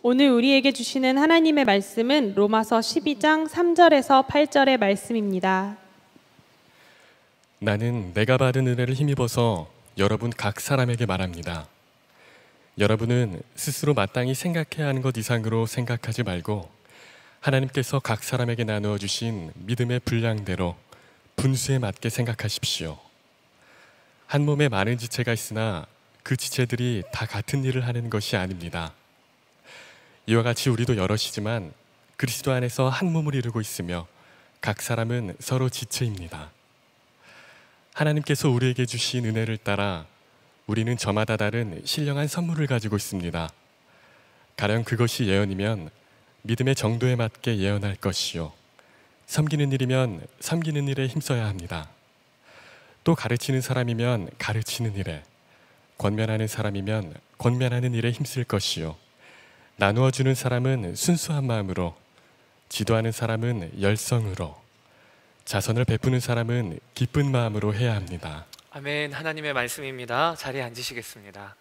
오늘 우리에게 주시는 하나님의 말씀은 로마서 12장 3절에서 8절의 말씀입니다. 나는 내가 받은 은혜를 힘입어서 여러분 각 사람에게 말합니다. 여러분은 스스로 마땅히 생각해야 하는 것 이상으로 생각하지 말고 하나님께서 각 사람에게 나누어 주신 믿음의 분량대로 분수에 맞게 생각하십시오. 한 몸에 많은 지체가 있으나 그 지체들이 다 같은 일을 하는 것이 아닙니다. 이와 같이 우리도 여럿이지만 그리스도 안에서 한 몸을 이루고 있으며 각 사람은 서로 지체입니다. 하나님께서 우리에게 주신 은혜를 따라 우리는 저마다 다른 신령한 선물을 가지고 있습니다. 가령 그것이 예언이면 믿음의 정도에 맞게 예언할 것이요, 섬기는 일이면 섬기는 일에 힘써야 합니다. 또 가르치는 사람이면 가르치는 일에, 권면하는 사람이면 권면하는 일에 힘쓸 것이요, 나누어 주는 사람은 순수한 마음으로, 지도하는 사람은 열성으로, 자선을 베푸는 사람은 기쁜 마음으로 해야 합니다. 아멘. 하나님의 말씀입니다. 자리에 앉으시겠습니다.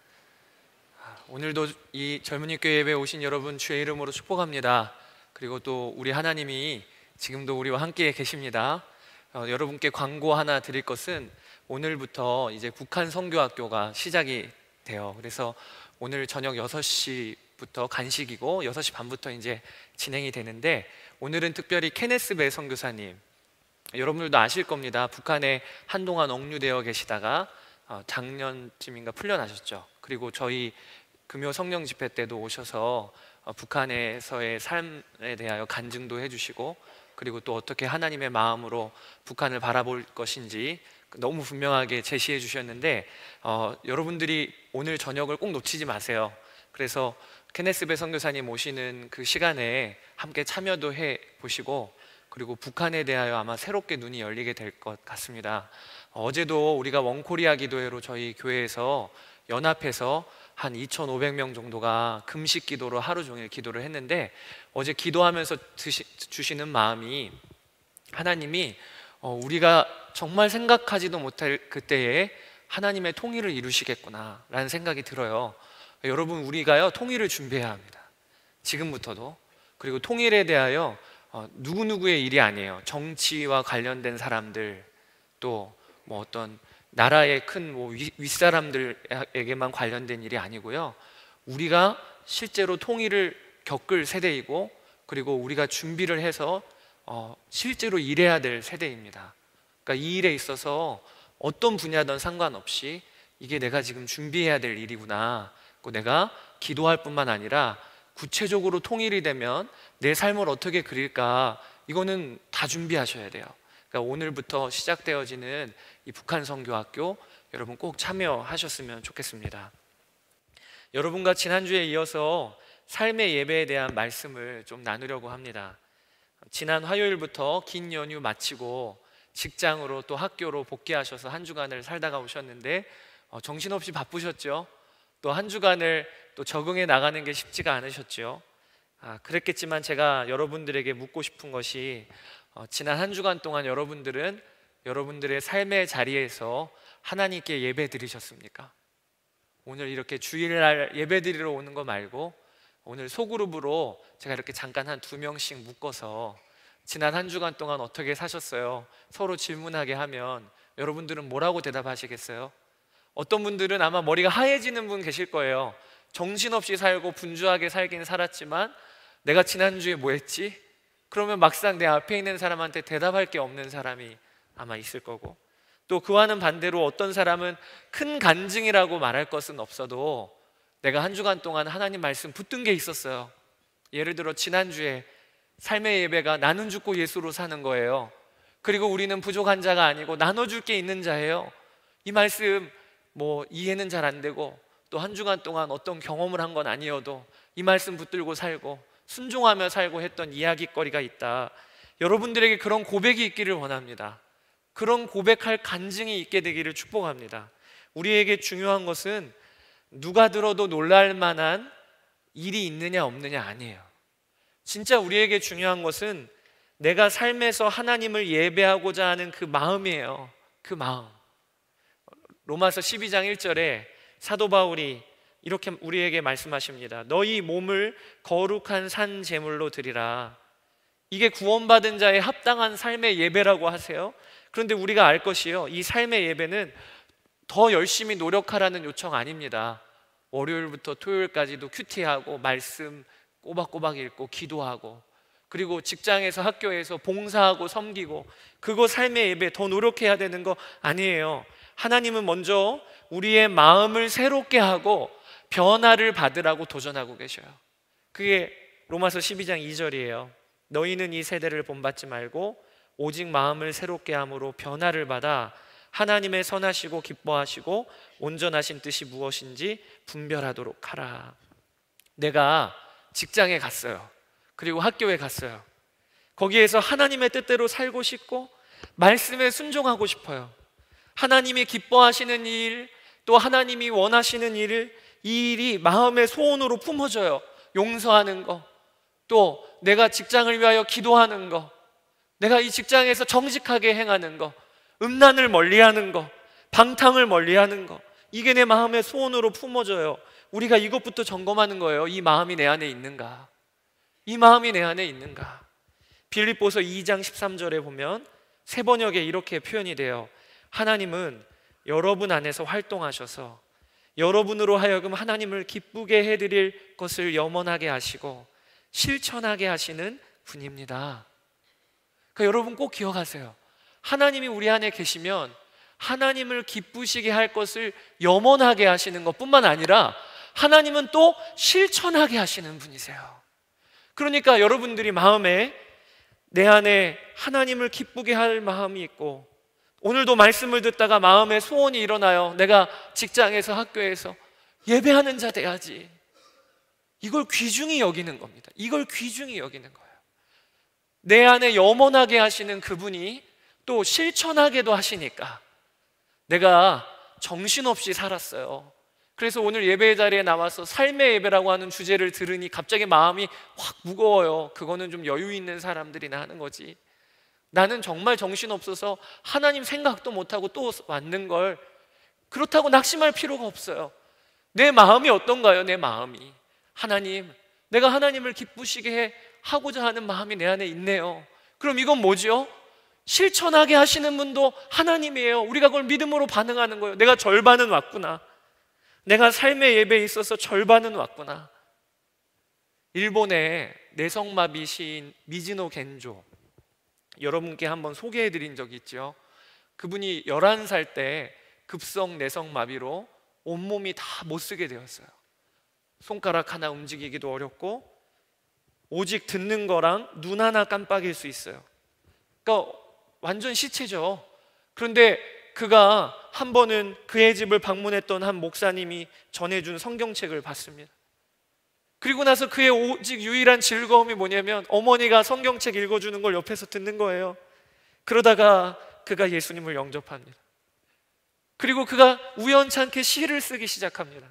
오늘도 이 젊은이 교회 예배에 오신 여러분 주의 이름으로 축복합니다. 그리고 또 우리 하나님이 지금도 우리와 함께 계십니다. 여러분께 광고 하나 드릴 것은 오늘부터 이제 북한 선교학교가 시작이 돼요. 그래서 오늘 저녁 6시부터 간식이고 6시 반부터 이제 진행이 되는데, 오늘은 특별히 케네스 배 선교사님, 여러분들도 아실 겁니다. 북한에 한동안 억류되어 계시다가 작년쯤인가 풀려나셨죠. 그리고 저희 금요 성령 집회 때도 오셔서 북한에서의 삶에 대하여 간증도 해주시고, 그리고 또 어떻게 하나님의 마음으로 북한을 바라볼 것인지 너무 분명하게 제시해 주셨는데, 여러분들이 오늘 저녁을 꼭 놓치지 마세요. 그래서 케네스 배 선교사님 오시는 그 시간에 함께 참여도 해 보시고, 그리고 북한에 대하여 아마 새롭게 눈이 열리게 될 것 같습니다. 어제도 우리가 원코리아 기도회로 저희 교회에서 연합해서 한 2,500명 정도가 금식 기도로 하루 종일 기도를 했는데, 어제 기도하면서 주시는 마음이, 하나님이 우리가 정말 생각하지도 못할 그때에 하나님의 통일을 이루시겠구나 라는 생각이 들어요. 여러분, 우리가요 통일을 준비해야 합니다. 지금부터도. 그리고 통일에 대하여 누구누구의 일이 아니에요. 정치와 관련된 사람들, 또 뭐 어떤 나라의 큰 윗사람들에게만 관련된 일이 아니고요, 우리가 실제로 통일을 겪을 세대이고, 그리고 우리가 준비를 해서 실제로 일해야 될 세대입니다. 그러니까 이 일에 있어서 어떤 분야든 상관없이 이게 내가 지금 준비해야 될 일이구나, 내가 기도할 뿐만 아니라 구체적으로 통일이 되면 내 삶을 어떻게 그릴까, 이거는 다 준비하셔야 돼요. 그러니까 오늘부터 시작되어지는 이 북한 선교학교, 여러분 꼭 참여하셨으면 좋겠습니다. 여러분과 지난주에 이어서 삶의 예배에 대한 말씀을 좀 나누려고 합니다. 지난 화요일부터 긴 연휴 마치고 직장으로 또 학교로 복귀하셔서 한 주간을 살다가 오셨는데 정신없이 바쁘셨죠? 또 한 주간을 또 적응해 나가는 게 쉽지가 않으셨죠? 그랬겠지만 제가 여러분들에게 묻고 싶은 것이, 지난 한 주간 동안 여러분들은 여러분들의 삶의 자리에서 하나님께 예배 드리셨습니까? 오늘 이렇게 주일날 예배 드리러 오는 거 말고 오늘 소그룹으로 제가 이렇게 잠깐 한 2명씩 묶어서 지난 한 주간 동안 어떻게 사셨어요? 서로 질문하게 하면 여러분들은 뭐라고 대답하시겠어요? 어떤 분들은 아마 머리가 하얘지는 분 계실 거예요. 정신없이 살고 분주하게 살긴 살았지만 내가 지난주에 뭐 했지? 그러면 막상 내 앞에 있는 사람한테 대답할 게 없는 사람이 아마 있을 거고, 또 그와는 반대로 어떤 사람은 큰 간증이라고 말할 것은 없어도 내가 한 주간 동안 하나님 말씀 붙든 게 있었어요. 예를 들어 지난주에 삶의 예배가 나는 죽고 예수로 사는 거예요. 그리고 우리는 부족한 자가 아니고 나눠줄 게 있는 자예요. 이 말씀 뭐 이해는 잘 안 되고 또 한 주간 동안 어떤 경험을 한 건 아니어도 이 말씀 붙들고 살고 순종하며 살고 했던 이야기거리가 있다. 여러분들에게 그런 고백이 있기를 원합니다. 그런 고백할 간증이 있게 되기를 축복합니다. 우리에게 중요한 것은 누가 들어도 놀랄 만한 일이 있느냐 없느냐 아니에요. 진짜 우리에게 중요한 것은 내가 삶에서 하나님을 예배하고자 하는 그 마음이에요. 그 마음. 로마서 12장 1절에 사도 바울이 이렇게 우리에게 말씀하십니다. 너희 몸을 거룩한 산 제물로 드리라. 이게 구원받은 자의 합당한 삶의 예배라고 하세요. 그런데 우리가 알 것이요, 이 삶의 예배는 더 열심히 노력하라는 요청 아닙니다. 월요일부터 토요일까지도 큐티하고 말씀 꼬박꼬박 읽고 기도하고, 그리고 직장에서 학교에서 봉사하고 섬기고, 그거 삶의 예배, 더 노력해야 되는 거 아니에요. 하나님은 먼저 우리의 마음을 새롭게 하고 변화를 받으라고 도전하고 계셔요. 그게 로마서 12장 2절이에요. 너희는 이 세대를 본받지 말고 오직 마음을 새롭게 함으로 변화를 받아 하나님의 선하시고 기뻐하시고 온전하신 뜻이 무엇인지 분별하도록 하라. 내가 직장에 갔어요. 그리고 학교에 갔어요. 거기에서 하나님의 뜻대로 살고 싶고 말씀에 순종하고 싶어요. 하나님이 기뻐하시는 일, 또 하나님이 원하시는 일을, 이 일이 마음의 소원으로 품어져요. 용서하는 거, 또 내가 직장을 위하여 기도하는 거, 내가 이 직장에서 정직하게 행하는 거, 음란을 멀리하는 거, 방탕을 멀리하는 거, 이게 내 마음의 소원으로 품어져요. 우리가 이것부터 점검하는 거예요. 이 마음이 내 안에 있는가? 이 마음이 내 안에 있는가? 빌립보서 2장 13절에 보면 새 번역에 이렇게 표현이 돼요. 하나님은 여러분 안에서 활동하셔서 여러분으로 하여금 하나님을 기쁘게 해드릴 것을 염원하게 하시고 실천하게 하시는 분입니다. 그러니까 여러분 꼭 기억하세요. 하나님이 우리 안에 계시면 하나님을 기쁘시게 할 것을 염원하게 하시는 것뿐만 아니라 하나님은 또 실천하게 하시는 분이세요. 그러니까 여러분들이 마음에 내 안에 하나님을 기쁘게 할 마음이 있고, 오늘도 말씀을 듣다가 마음에 소원이 일어나요. 내가 직장에서 학교에서 예배하는 자 돼야지. 이걸 귀중히 여기는 겁니다. 이걸 귀중히 여기는 거예요. 내 안에 염원하게 하시는 그분이 또 실천하게도 하시니까 내가 정신없이 살았어요. 그래서 오늘 예배 자리에 나와서 삶의 예배라고 하는 주제를 들으니 갑자기 마음이 확 무거워요. 그거는 좀 여유 있는 사람들이나 하는 거지. 나는 정말 정신없어서 하나님 생각도 못하고 또 왔는 걸, 그렇다고 낙심할 필요가 없어요. 내 마음이 어떤가요? 내 마음이, 하나님, 내가 하나님을 기쁘시게 하고자 하는 마음이 내 안에 있네요. 그럼 이건 뭐죠? 실천하게 하시는 분도 하나님이에요. 우리가 그걸 믿음으로 반응하는 거예요. 내가 절반은 왔구나. 내가 삶의 예배에 있어서 절반은 왔구나. 일본의 내성마비 시인 미즈노 겐조, 여러분께 한번 소개해드린 적이 있죠. 그분이 11살 때 급성 내성마비로 온몸이 다 못쓰게 되었어요. 손가락 하나 움직이기도 어렵고 오직 듣는 거랑 눈 하나 깜빡일 수 있어요. 그러니까 완전 시체죠. 그런데 그가 한 번은 그의 집을 방문했던 한 목사님이 전해준 성경책을 봤습니다. 그리고 나서 그의 오직 유일한 즐거움이 뭐냐면 어머니가 성경책 읽어주는 걸 옆에서 듣는 거예요. 그러다가 그가 예수님을 영접합니다. 그리고 그가 우연찮게 시를 쓰기 시작합니다.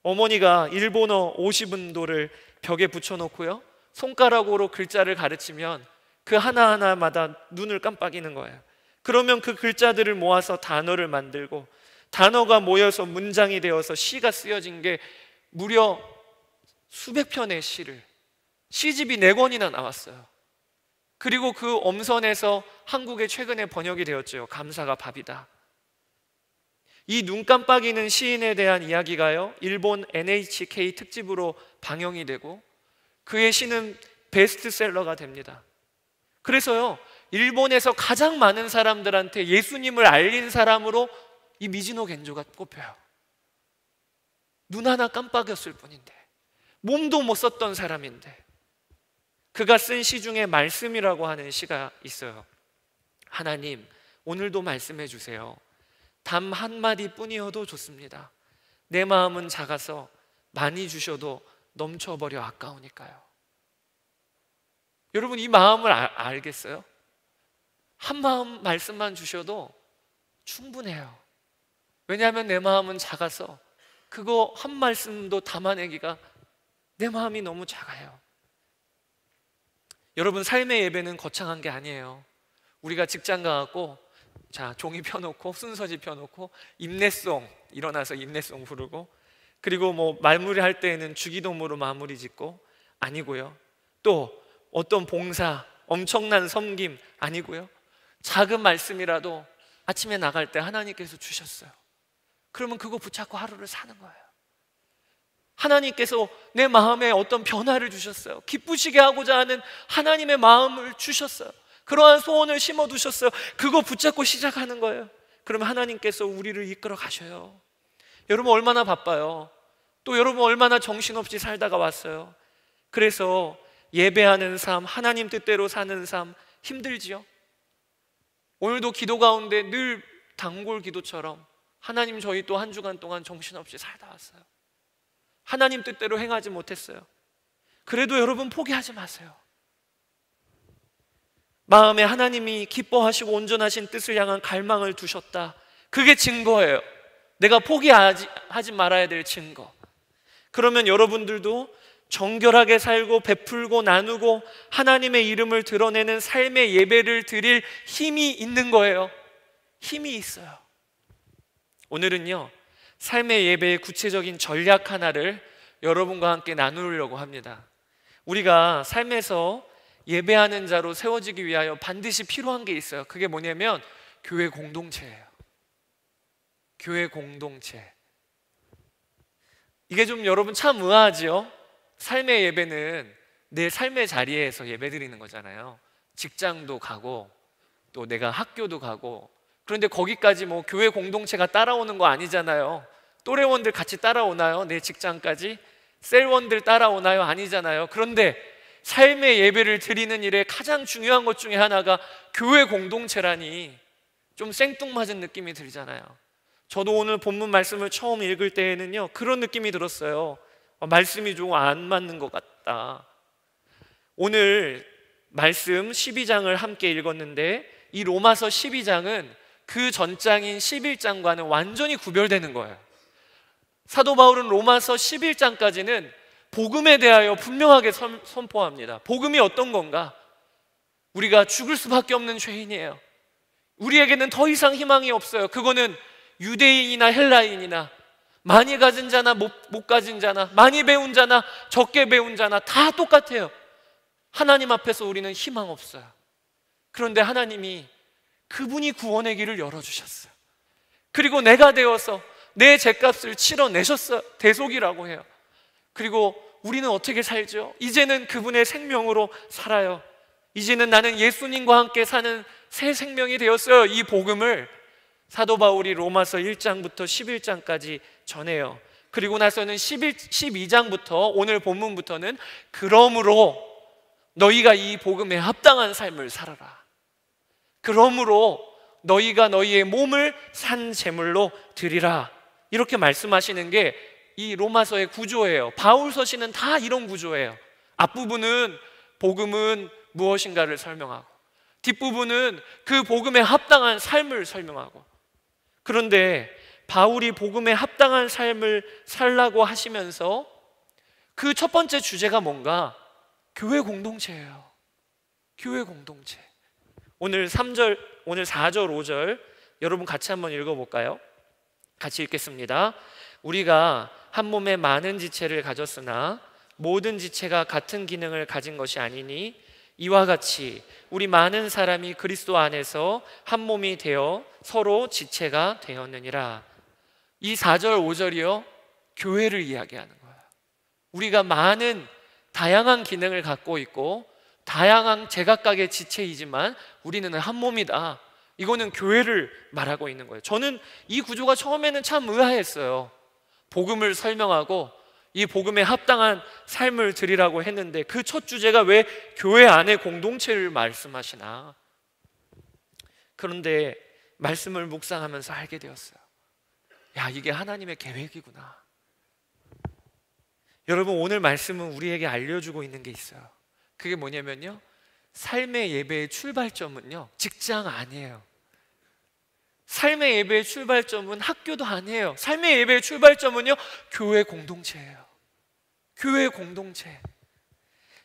어머니가 일본어 50운도를 벽에 붙여놓고요, 손가락으로 글자를 가르치면 그 하나하나마다 눈을 깜빡이는 거예요. 그러면 그 글자들을 모아서 단어를 만들고, 단어가 모여서 문장이 되어서 시가 쓰여진 게 무려 수백 편의 시를, 시집이 4권이나 나왔어요. 그리고 그 엄선에서 한국에 최근에 번역이 되었죠. 감사가 밥이다. 이 눈 깜빡이는 시인에 대한 이야기가요, 일본 NHK 특집으로 방영이 되고 그의 시는 베스트셀러가 됩니다. 그래서요, 일본에서 가장 많은 사람들한테 예수님을 알린 사람으로 이 미즈노 겐조가 꼽혀요. 눈 하나 깜빡였을 뿐인데, 몸도 못 썼던 사람인데, 그가 쓴 시 중에 말씀이라고 하는 시가 있어요. 하나님, 오늘도 말씀해 주세요. 담 한마디 뿐이어도 좋습니다. 내 마음은 작아서 많이 주셔도 넘쳐버려 아까우니까요. 여러분, 이 마음을 알겠어요? 한 마음 말씀만 주셔도 충분해요. 왜냐하면 내 마음은 작아서 그거 한 말씀도 담아내기가, 내 마음이 너무 작아요. 여러분, 삶의 예배는 거창한 게 아니에요. 우리가 직장 가고 자, 종이 펴놓고 순서지 펴놓고 임내송, 일어나서 임내송 부르고, 그리고 뭐 마무리할 때에는 주기도문으로 마무리 짓고 아니고요. 또 어떤 봉사, 엄청난 섬김 아니고요. 작은 말씀이라도 아침에 나갈 때 하나님께서 주셨어요. 그러면 그거 붙잡고 하루를 사는 거예요. 하나님께서 내 마음에 어떤 변화를 주셨어요. 기쁘시게 하고자 하는 하나님의 마음을 주셨어요. 그러한 소원을 심어두셨어요. 그거 붙잡고 시작하는 거예요. 그러면 하나님께서 우리를 이끌어 가셔요. 여러분 얼마나 바빠요. 또 여러분 얼마나 정신없이 살다가 왔어요. 그래서 예배하는 삶, 하나님 뜻대로 사는 삶 힘들지요. 오늘도 기도 가운데 늘 단골 기도처럼 하나님, 저희 또 한 주간 동안 정신없이 살다 왔어요. 하나님 뜻대로 행하지 못했어요. 그래도 여러분 포기하지 마세요. 마음에 하나님이 기뻐하시고 온전하신 뜻을 향한 갈망을 두셨다. 그게 증거예요. 내가 포기하지 말아야 될 증거. 그러면 여러분들도 정결하게 살고 베풀고 나누고 하나님의 이름을 드러내는 삶의 예배를 드릴 힘이 있는 거예요. 힘이 있어요. 오늘은요, 삶의 예배의 구체적인 전략 하나를 여러분과 함께 나누려고 합니다. 우리가 삶에서 예배하는 자로 세워지기 위하여 반드시 필요한 게 있어요. 그게 뭐냐면 교회 공동체예요. 교회 공동체. 이게 좀 여러분 참 의아하지요? 삶의 예배는 내 삶의 자리에서 예배 드리는 거잖아요. 직장도 가고 또 내가 학교도 가고. 그런데 거기까지 뭐 교회 공동체가 따라오는 거 아니잖아요. 또래원들 같이 따라오나요? 내 직장까지? 셀원들 따라오나요? 아니잖아요. 그런데 삶의 예배를 드리는 일에 가장 중요한 것 중에 하나가 교회 공동체라니 좀 생뚱맞은 느낌이 들잖아요. 저도 오늘 본문 말씀을 처음 읽을 때에는요, 그런 느낌이 들었어요. 말씀이 좀 안 맞는 것 같다. 오늘 말씀 12장을 함께 읽었는데 이 로마서 12장은 그 전장인 11장과는 완전히 구별되는 거예요. 사도 바울은 로마서 11장까지는 복음에 대하여 분명하게 선포합니다. 복음이 어떤 건가? 우리가 죽을 수밖에 없는 죄인이에요. 우리에게는 더 이상 희망이 없어요. 그거는 유대인이나 헬라인이나 많이 가진 자나 못 가진 자나 많이 배운 자나 적게 배운 자나 다 똑같아요. 하나님 앞에서 우리는 희망 없어요. 그런데 하나님이 그분이 구원의 길을 열어주셨어요. 그리고 내가 되어서 내 죄값을 치러내셨어요. 대속이라고 해요. 그리고 우리는 어떻게 살죠? 이제는 그분의 생명으로 살아요. 이제는 나는 예수님과 함께 사는 새 생명이 되었어요. 이 복음을 사도 바울이 로마서 1장부터 11장까지 전해요. 그리고 나서는 12장부터 오늘 본문부터는 그러므로 너희가 이 복음에 합당한 삶을 살아라. 그러므로 너희가 너희의 몸을 산 제물로 드리라. 이렇게 말씀하시는 게 이 로마서의 구조예요. 바울 서신은 다 이런 구조예요. 앞부분은 복음은 무엇인가를 설명하고 뒷부분은 그 복음에 합당한 삶을 설명하고. 그런데 바울이 복음에 합당한 삶을 살라고 하시면서 그 첫 번째 주제가 뭔가? 교회 공동체예요. 교회 공동체. 오늘 4절, 5절 여러분 같이 한번 읽어볼까요? 같이 읽겠습니다. 우리가 한 몸에 많은 지체를 가졌으나 모든 지체가 같은 기능을 가진 것이 아니니 이와 같이 우리 많은 사람이 그리스도 안에서 한 몸이 되어 서로 지체가 되었느니라. 이 4절, 5절이요 교회를 이야기하는 거예요. 우리가 많은 다양한 기능을 갖고 있고 다양한 제각각의 지체이지만 우리는 한 몸이다. 이거는 교회를 말하고 있는 거예요. 저는 이 구조가 처음에는 참 의아했어요. 복음을 설명하고 이 복음에 합당한 삶을 드리라고 했는데 그 첫 주제가 왜 교회 안의 공동체를 말씀하시나? 그런데 말씀을 묵상하면서 알게 되었어요. 야, 이게 하나님의 계획이구나. 여러분, 오늘 말씀은 우리에게 알려주고 있는 게 있어요. 그게 뭐냐면요, 삶의 예배의 출발점은요 직장 아니에요. 삶의 예배의 출발점은 학교도 아니에요. 삶의 예배의 출발점은요 교회 공동체예요. 교회 공동체.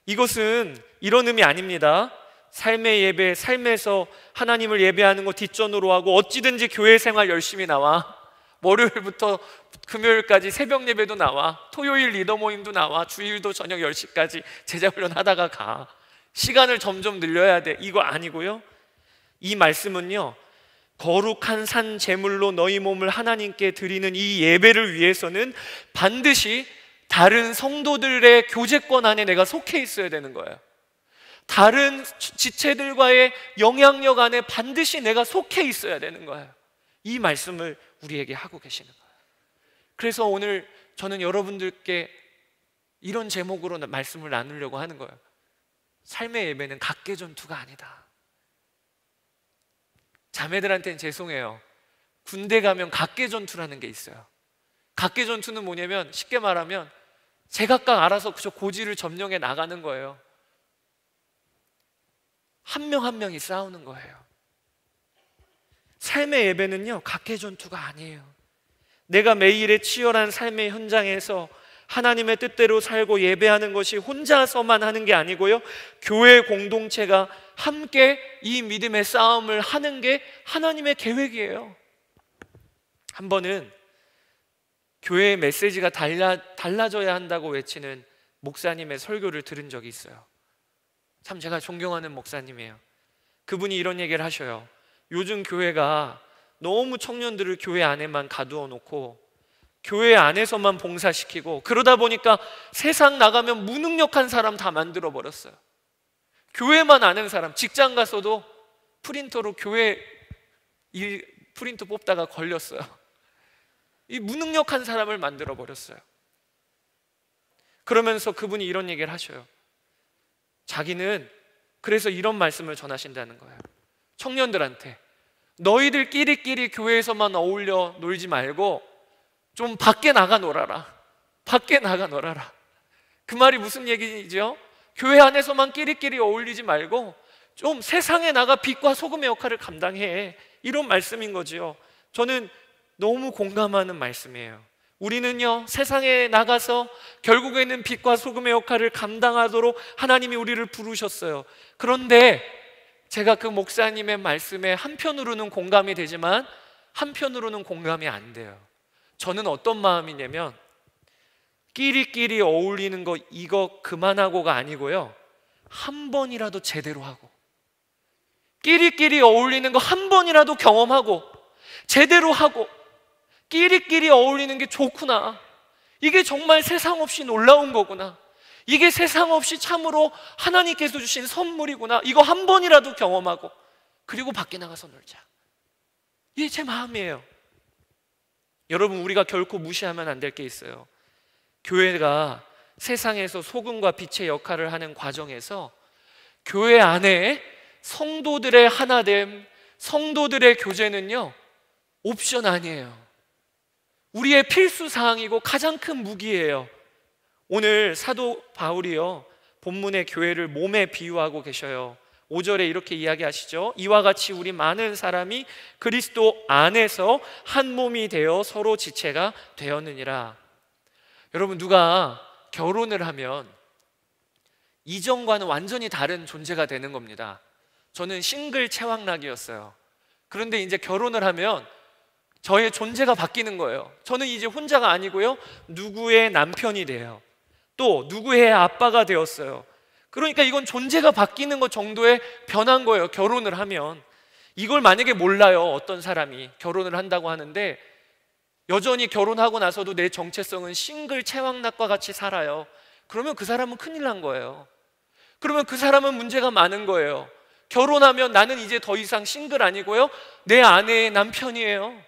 이것은 이런 의미 아닙니다. 삶의 예배, 삶에서 하나님을 예배하는 거 뒷전으로 하고 어찌든지 교회 생활 열심히 나와 월요일부터 금요일까지 새벽 예배도 나와, 토요일 리더 모임도 나와, 주일도 저녁 10시까지 제자훈련 하다가 가. 시간을 점점 늘려야 돼. 이거 아니고요. 이 말씀은요, 거룩한 산 제물로 너희 몸을 하나님께 드리는 이 예배를 위해서는 반드시 다른 성도들의 교제권 안에 내가 속해 있어야 되는 거예요. 다른 지체들과의 영향력 안에 반드시 내가 속해 있어야 되는 거예요. 이 말씀을 우리에게 하고 계시는 거예요. 그래서 오늘 저는 여러분들께 이런 제목으로 말씀을 나누려고 하는 거예요. 삶의 예배는 각계전투가 아니다. 자매들한테는 죄송해요. 군대 가면 각계전투라는 게 있어요. 각계전투는 뭐냐면 쉽게 말하면 제각각 알아서 그저 고지를 점령해 나가는 거예요. 한 명 한 명이 싸우는 거예요. 삶의 예배는요, 각계전투가 아니에요. 내가 매일의 치열한 삶의 현장에서 하나님의 뜻대로 살고 예배하는 것이 혼자서만 하는 게 아니고요, 교회 공동체가 함께 이 믿음의 싸움을 하는 게 하나님의 계획이에요. 한 번은 교회의 메시지가 달라져야 한다고 외치는 목사님의 설교를 들은 적이 있어요. 참 제가 존경하는 목사님이에요. 그분이 이런 얘기를 하셔요. 요즘 교회가 너무 청년들을 교회 안에만 가두어 놓고 교회 안에서만 봉사시키고, 그러다 보니까 세상 나가면 무능력한 사람 다 만들어 버렸어요. 교회만 아는 사람, 직장 가서도 프린터로 교회 프린터 뽑다가 걸렸어요. 이 무능력한 사람을 만들어 버렸어요. 그러면서 그분이 이런 얘기를 하셔요. 자기는 그래서 이런 말씀을 전하신다는 거예요. 청년들한테 너희들끼리 교회에서만 어울려 놀지 말고 좀 밖에 나가 놀아라. 밖에 나가 놀아라. 그 말이 무슨 얘기죠? 교회 안에서만 끼리끼리 어울리지 말고 좀 세상에 나가 빛과 소금의 역할을 감당해. 이런 말씀인 거지요. 저는 너무 공감하는 말씀이에요. 우리는요, 세상에 나가서 결국에는 빛과 소금의 역할을 감당하도록 하나님이 우리를 부르셨어요. 그런데 제가 그 목사님의 말씀에 한편으로는 공감이 되지만 한편으로는 공감이 안 돼요. 저는 어떤 마음이냐면 끼리끼리 어울리는 거 이거 그만하고가 아니고요, 한 번이라도 제대로 하고, 끼리끼리 어울리는 거 한 번이라도 경험하고 제대로 하고, 끼리끼리 어울리는 게 좋구나, 이게 정말 세상 없이 놀라운 거구나, 이게 세상 없이 참으로 하나님께서 주신 선물이구나, 이거 한 번이라도 경험하고 그리고 밖에 나가서 놀자. 이게 제 마음이에요. 여러분, 우리가 결코 무시하면 안 될 게 있어요. 교회가 세상에서 소금과 빛의 역할을 하는 과정에서 교회 안에 성도들의 하나됨, 성도들의 교제는요, 옵션 아니에요. 우리의 필수 사항이고 가장 큰 무기예요. 오늘 사도 바울이요, 본문의 교회를 몸에 비유하고 계셔요. 5절에 이렇게 이야기하시죠. 이와 같이 우리 많은 사람이 그리스도 안에서 한 몸이 되어 서로 지체가 되었느니라. 여러분, 누가 결혼을 하면 이전과는 완전히 다른 존재가 되는 겁니다. 저는 싱글 채왕락이었어요. 그런데 이제 결혼을 하면 저의 존재가 바뀌는 거예요. 저는 이제 혼자가 아니고요, 누구의 남편이 돼요. 또 누구의 아빠가 되었어요. 그러니까 이건 존재가 바뀌는 것 정도의 변한 거예요. 결혼을 하면. 이걸 만약에 몰라요, 어떤 사람이 결혼을 한다고 하는데 여전히 결혼하고 나서도 내 정체성은 싱글 채왕락과 같이 살아요. 그러면 그 사람은 큰일 난 거예요. 그러면 그 사람은 문제가 많은 거예요. 결혼하면 나는 이제 더 이상 싱글 아니고요, 내 아내의 남편이에요.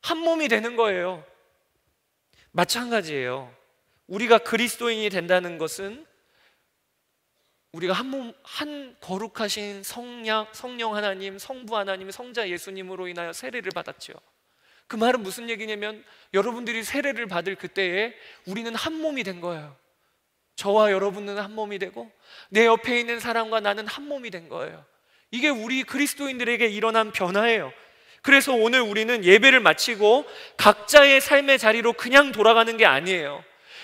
한 몸이 되는 거예요. 마찬가지예요. 우리가 그리스도인이 된다는 것은 우리가 한 몸, 한 거룩하신 성령 하나님, 성부 하나님, 성자 예수님으로 인하여 세례를 받았죠. 그 말은 무슨 얘기냐면 여러분들이 세례를 받을 그때에 우리는 한 몸이 된 거예요. 저와 여러분은 한 몸이 되고 내 옆에 있는 사람과 나는 한 몸이 된 거예요. 이게 우리 그리스도인들에게 일어난 변화예요. 그래서 오늘 우리는 예배를 마치고 각자의 삶의 자리로 그냥 돌아가는 게 아니에요.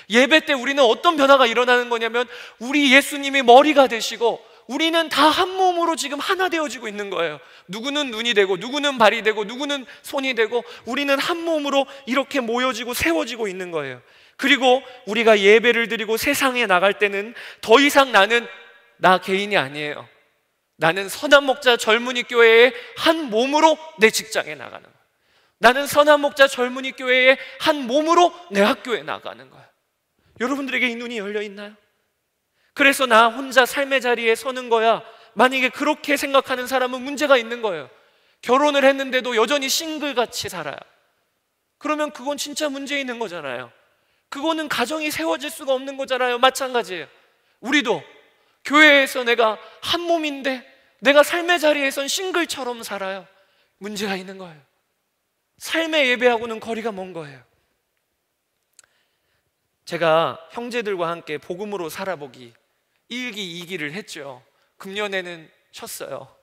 예배 때 우리는 어떤 변화가 일어나는 거냐면 우리 예수님이 머리가 되시고 우리는 다 한 몸으로 지금 하나 되어지고 있는 거예요. 누구는 눈이 되고 누구는 발이 되고 누구는 손이 되고 우리는 한 몸으로 이렇게 모여지고 세워지고 있는 거예요. 그리고 우리가 예배를 드리고 세상에 나갈 때는 더 이상 나는 나 개인이 아니에요. 나는 선한 목자 젊은이 교회의 한 몸으로 내 직장에 나가는 거예요. 나는 선한 목자 젊은이 교회의 한 몸으로 내 학교에 나가는 거예요. 여러분들에게 이 눈이 열려 있나요? 그래서 나 혼자 삶의 자리에 서는 거야. 만약에 그렇게 생각하는 사람은 문제가 있는 거예요. 결혼을 했는데도 여전히 싱글같이 살아요. 그러면 그건 진짜 문제 있는 거잖아요. 그거는 가정이 세워질 수가 없는 거잖아요. 마찬가지예요. 우리도 교회에서 내가 한 몸인데 내가 삶의 자리에선 싱글처럼 살아요. 문제가 있는 거예요. 삶의 예배하고는 거리가 먼 거예요. 제가 형제들과 함께 복음으로 살아보기 1기, 2기를 했죠. 금년에는 쉬었어요.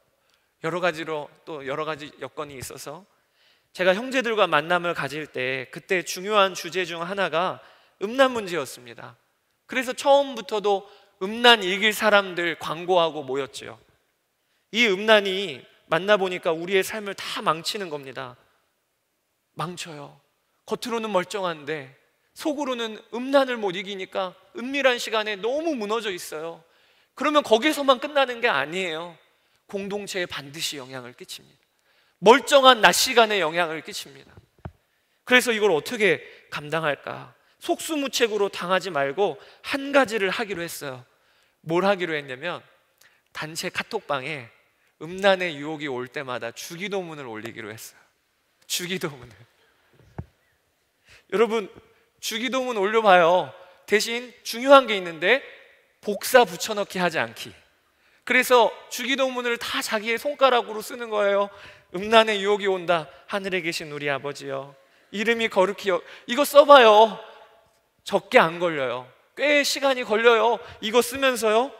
여러 가지로 또 여러 가지 여건이 있어서 제가 형제들과 만남을 가질 때 그때 중요한 주제 중 하나가 음란 문제였습니다. 그래서 처음부터도 음란 읽을 사람들 광고하고 모였죠. 이 음란이 만나보니까 우리의 삶을 다 망치는 겁니다. 망쳐요. 겉으로는 멀쩡한데 속으로는 음란을 못 이기니까 은밀한 시간에 너무 무너져 있어요. 그러면 거기서만 끝나는 게 아니에요. 공동체에 반드시 영향을 끼칩니다. 멀쩡한 낮 시간에 영향을 끼칩니다. 그래서 이걸 어떻게 감당할까? 속수무책으로 당하지 말고 한 가지를 하기로 했어요. 뭘 하기로 했냐면 단체 카톡방에 음란의 유혹이 올 때마다 주기도문을 올리기로 했어요. 주기도문을. 여러분 주기도문 올려봐요. 대신 중요한 게 있는데 복사 붙여넣기 하지 않기. 그래서 주기도문을 다 자기의 손가락으로 쓰는 거예요. 음란의 유혹이 온다. 하늘에 계신 우리 아버지여 이름이 거룩히 이거 써봐요. 적게 안 걸려요. 꽤 시간이 걸려요. 이거 쓰면서요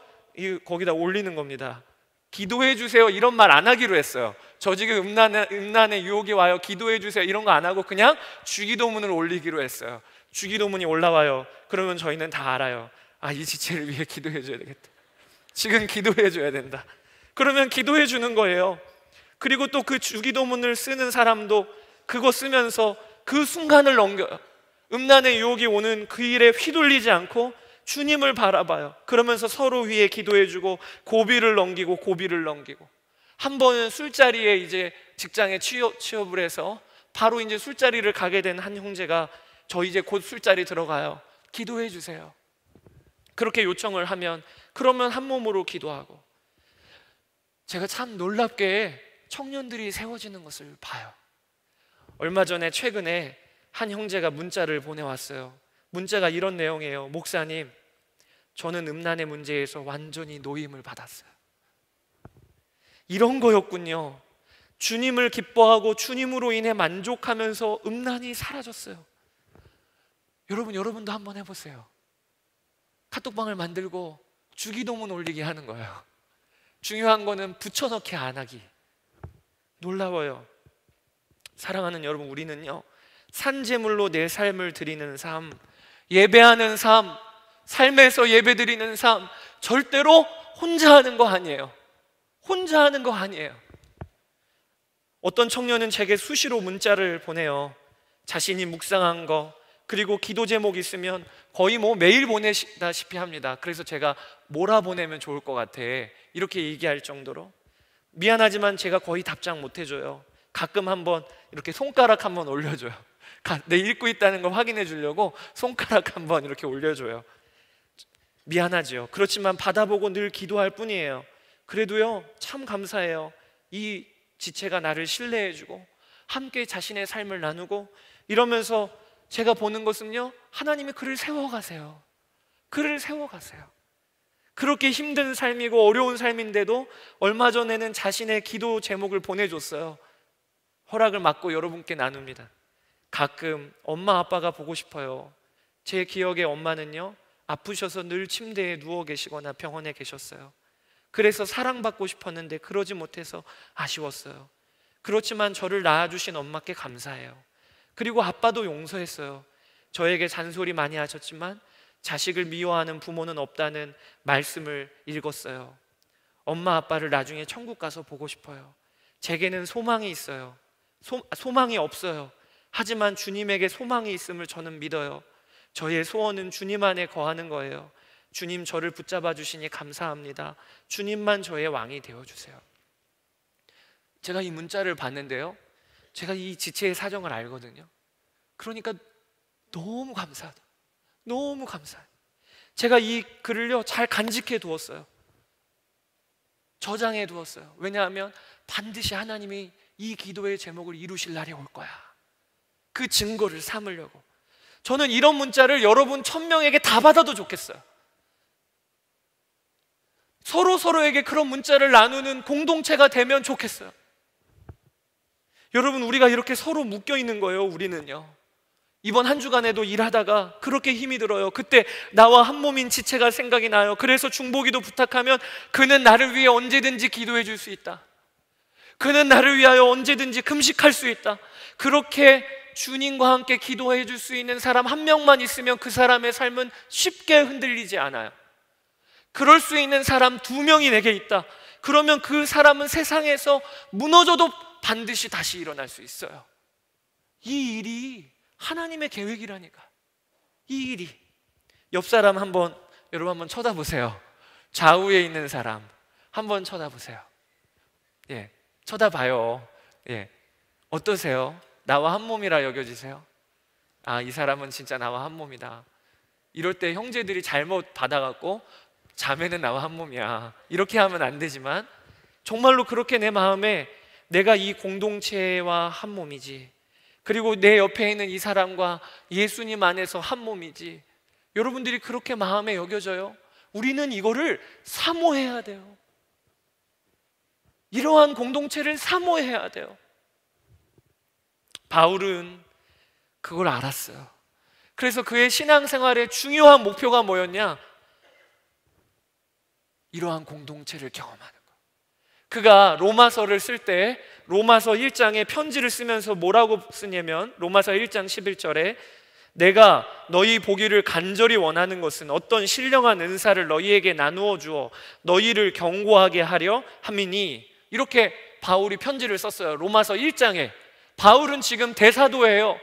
거기다 올리는 겁니다. 기도해 주세요 이런 말 안 하기로 했어요. 저 지금 음란의 유혹이 와요 기도해 주세요 이런 거 안 하고 그냥 주기도문을 올리기로 했어요. 주기도문이 올라와요. 그러면 저희는 다 알아요. 아, 이 지체를 위해 기도해 줘야 되겠다. 지금 기도해 줘야 된다. 그러면 기도해 주는 거예요. 그리고 또 그 주기도문을 쓰는 사람도 그거 쓰면서 그 순간을 넘겨요. 음란의 유혹이 오는 그 일에 휘둘리지 않고 주님을 바라봐요. 그러면서 서로 위해 기도해 주고 고비를 넘기고 고비를 넘기고 한 번은 술자리에 이제 직장에 취업을 해서 바로 이제 술자리를 가게 된 한 형제가 저 이제 곧 술자리 들어가요. 기도해 주세요. 그렇게 요청을 하면 그러면 한 몸으로 기도하고 제가 참 놀랍게 청년들이 세워지는 것을 봐요. 얼마 전에 최근에 한 형제가 문자를 보내왔어요. 문자가 이런 내용이에요. 목사님, 저는 음란의 문제에서 완전히 노임을 받았어요. 이런 거였군요. 주님을 기뻐하고 주님으로 인해 만족하면서 음란이 사라졌어요. 여러분도 한번 해보세요. 카톡방을 만들고 주기도문 올리기 하는 거예요. 중요한 거는 붙여넣기 안 하기. 놀라워요. 사랑하는 여러분, 우리는요 산제물로 내 삶을 드리는 삶, 예배하는 삶, 삶에서 예배 드리는 삶 절대로 혼자 하는 거 아니에요. 혼자 하는 거 아니에요. 어떤 청년은 제게 수시로 문자를 보내요. 자신이 묵상한 거 그리고 기도 제목 있으면 거의 매일 보내다시피 합니다. 그래서 제가 뭐라 보내면 좋을 것 같아 이렇게 얘기할 정도로 미안하지만 제가 거의 답장 못 해줘요. 가끔 한번 이렇게 손가락 한번 올려줘요. 내 읽고 있다는 걸 확인해 주려고 손가락 한번 이렇게 올려줘요. 미안하죠. 그렇지만 받아보고 늘 기도할 뿐이에요. 그래도요 참 감사해요. 이 지체가 나를 신뢰해주고 함께 자신의 삶을 나누고 이러면서 제가 보는 것은요 하나님이 그를 세워가세요. 그를 세워가세요. 그렇게 힘든 삶이고 어려운 삶인데도 얼마 전에는 자신의 기도 제목을 보내줬어요. 허락을 받고 여러분께 나눕니다. 가끔 엄마 아빠가 보고 싶어요. 제 기억에 엄마는요 아프셔서 늘 침대에 누워 계시거나 병원에 계셨어요. 그래서 사랑받고 싶었는데 그러지 못해서 아쉬웠어요. 그렇지만 저를 낳아주신 엄마께 감사해요. 그리고 아빠도 용서했어요. 저에게 잔소리 많이 하셨지만 자식을 미워하는 부모는 없다는 말씀을 읽었어요. 엄마 아빠를 나중에 천국 가서 보고 싶어요. 제게는 소망이 있어요. 소망이 없어요. 하지만 주님에게 소망이 있음을 저는 믿어요. 저의 소원은 주님 안에 거하는 거예요. 주님 저를 붙잡아 주시니 감사합니다. 주님만 저의 왕이 되어주세요. 제가 이 문자를 봤는데요, 제가 이 지체의 사정을 알거든요. 그러니까 너무 감사하다. 너무 감사해요. 제가 이 글을요 잘 간직해 두었어요. 저장해 두었어요. 왜냐하면 반드시 하나님이 이 기도의 제목을 이루실 날이 올 거야. 그 증거를 삼으려고. 저는 이런 문자를 여러분 1000명에게 다 받아도 좋겠어요. 서로에게 그런 문자를 나누는 공동체가 되면 좋겠어요. 여러분, 우리가 이렇게 서로 묶여 있는 거예요. 우리는요, 이번 한 주간에도 일하다가 그렇게 힘이 들어요. 그때 나와 한 몸인 지체가 생각이 나요. 그래서 중보기도 부탁하면 그는 나를 위해 언제든지 기도해 줄 수 있다. 그는 나를 위하여 언제든지 금식할 수 있다. 그렇게 주님과 함께 기도해 줄 수 있는 사람 한 명만 있으면 그 사람의 삶은 쉽게 흔들리지 않아요. 그럴 수 있는 사람 2명이 내게 있다. 그러면 그 사람은 세상에서 무너져도 반드시 다시 일어날 수 있어요. 이 일이 하나님의 계획이라니까. 이 일이. 옆 사람 여러분 한번 쳐다보세요. 좌우에 있는 사람 한번 쳐다보세요. 예, 쳐다봐요. 예, 어떠세요? 나와 한 몸이라 여겨지세요? 아, 이 사람은 진짜 나와 한 몸이다. 이럴 때 형제들이 잘못 받아갖고 자매는 나와 한 몸이야 이렇게 하면 안 되지만, 정말로 그렇게 내 마음에 내가 이 공동체와 한 몸이지, 그리고 내 옆에 있는 이 사람과 예수님 안에서 한 몸이지, 여러분들이 그렇게 마음에 여겨져요? 우리는 이거를 사모해야 돼요. 이러한 공동체를 사모해야 돼요. 바울은 그걸 알았어요. 그래서 그의 신앙생활의 중요한 목표가 뭐였냐? 이러한 공동체를 경험하는 것. 그가 로마서를 쓸 때 로마서 1장에 편지를 쓰면서 뭐라고 쓰냐면, 로마서 1장 11절에 내가 너희 보기를 간절히 원하는 것은 어떤 신령한 은사를 너희에게 나누어 주어 너희를 경고하게 하려 함이니, 이렇게 바울이 편지를 썼어요. 로마서 1장에. 바울은 지금 대사도예요.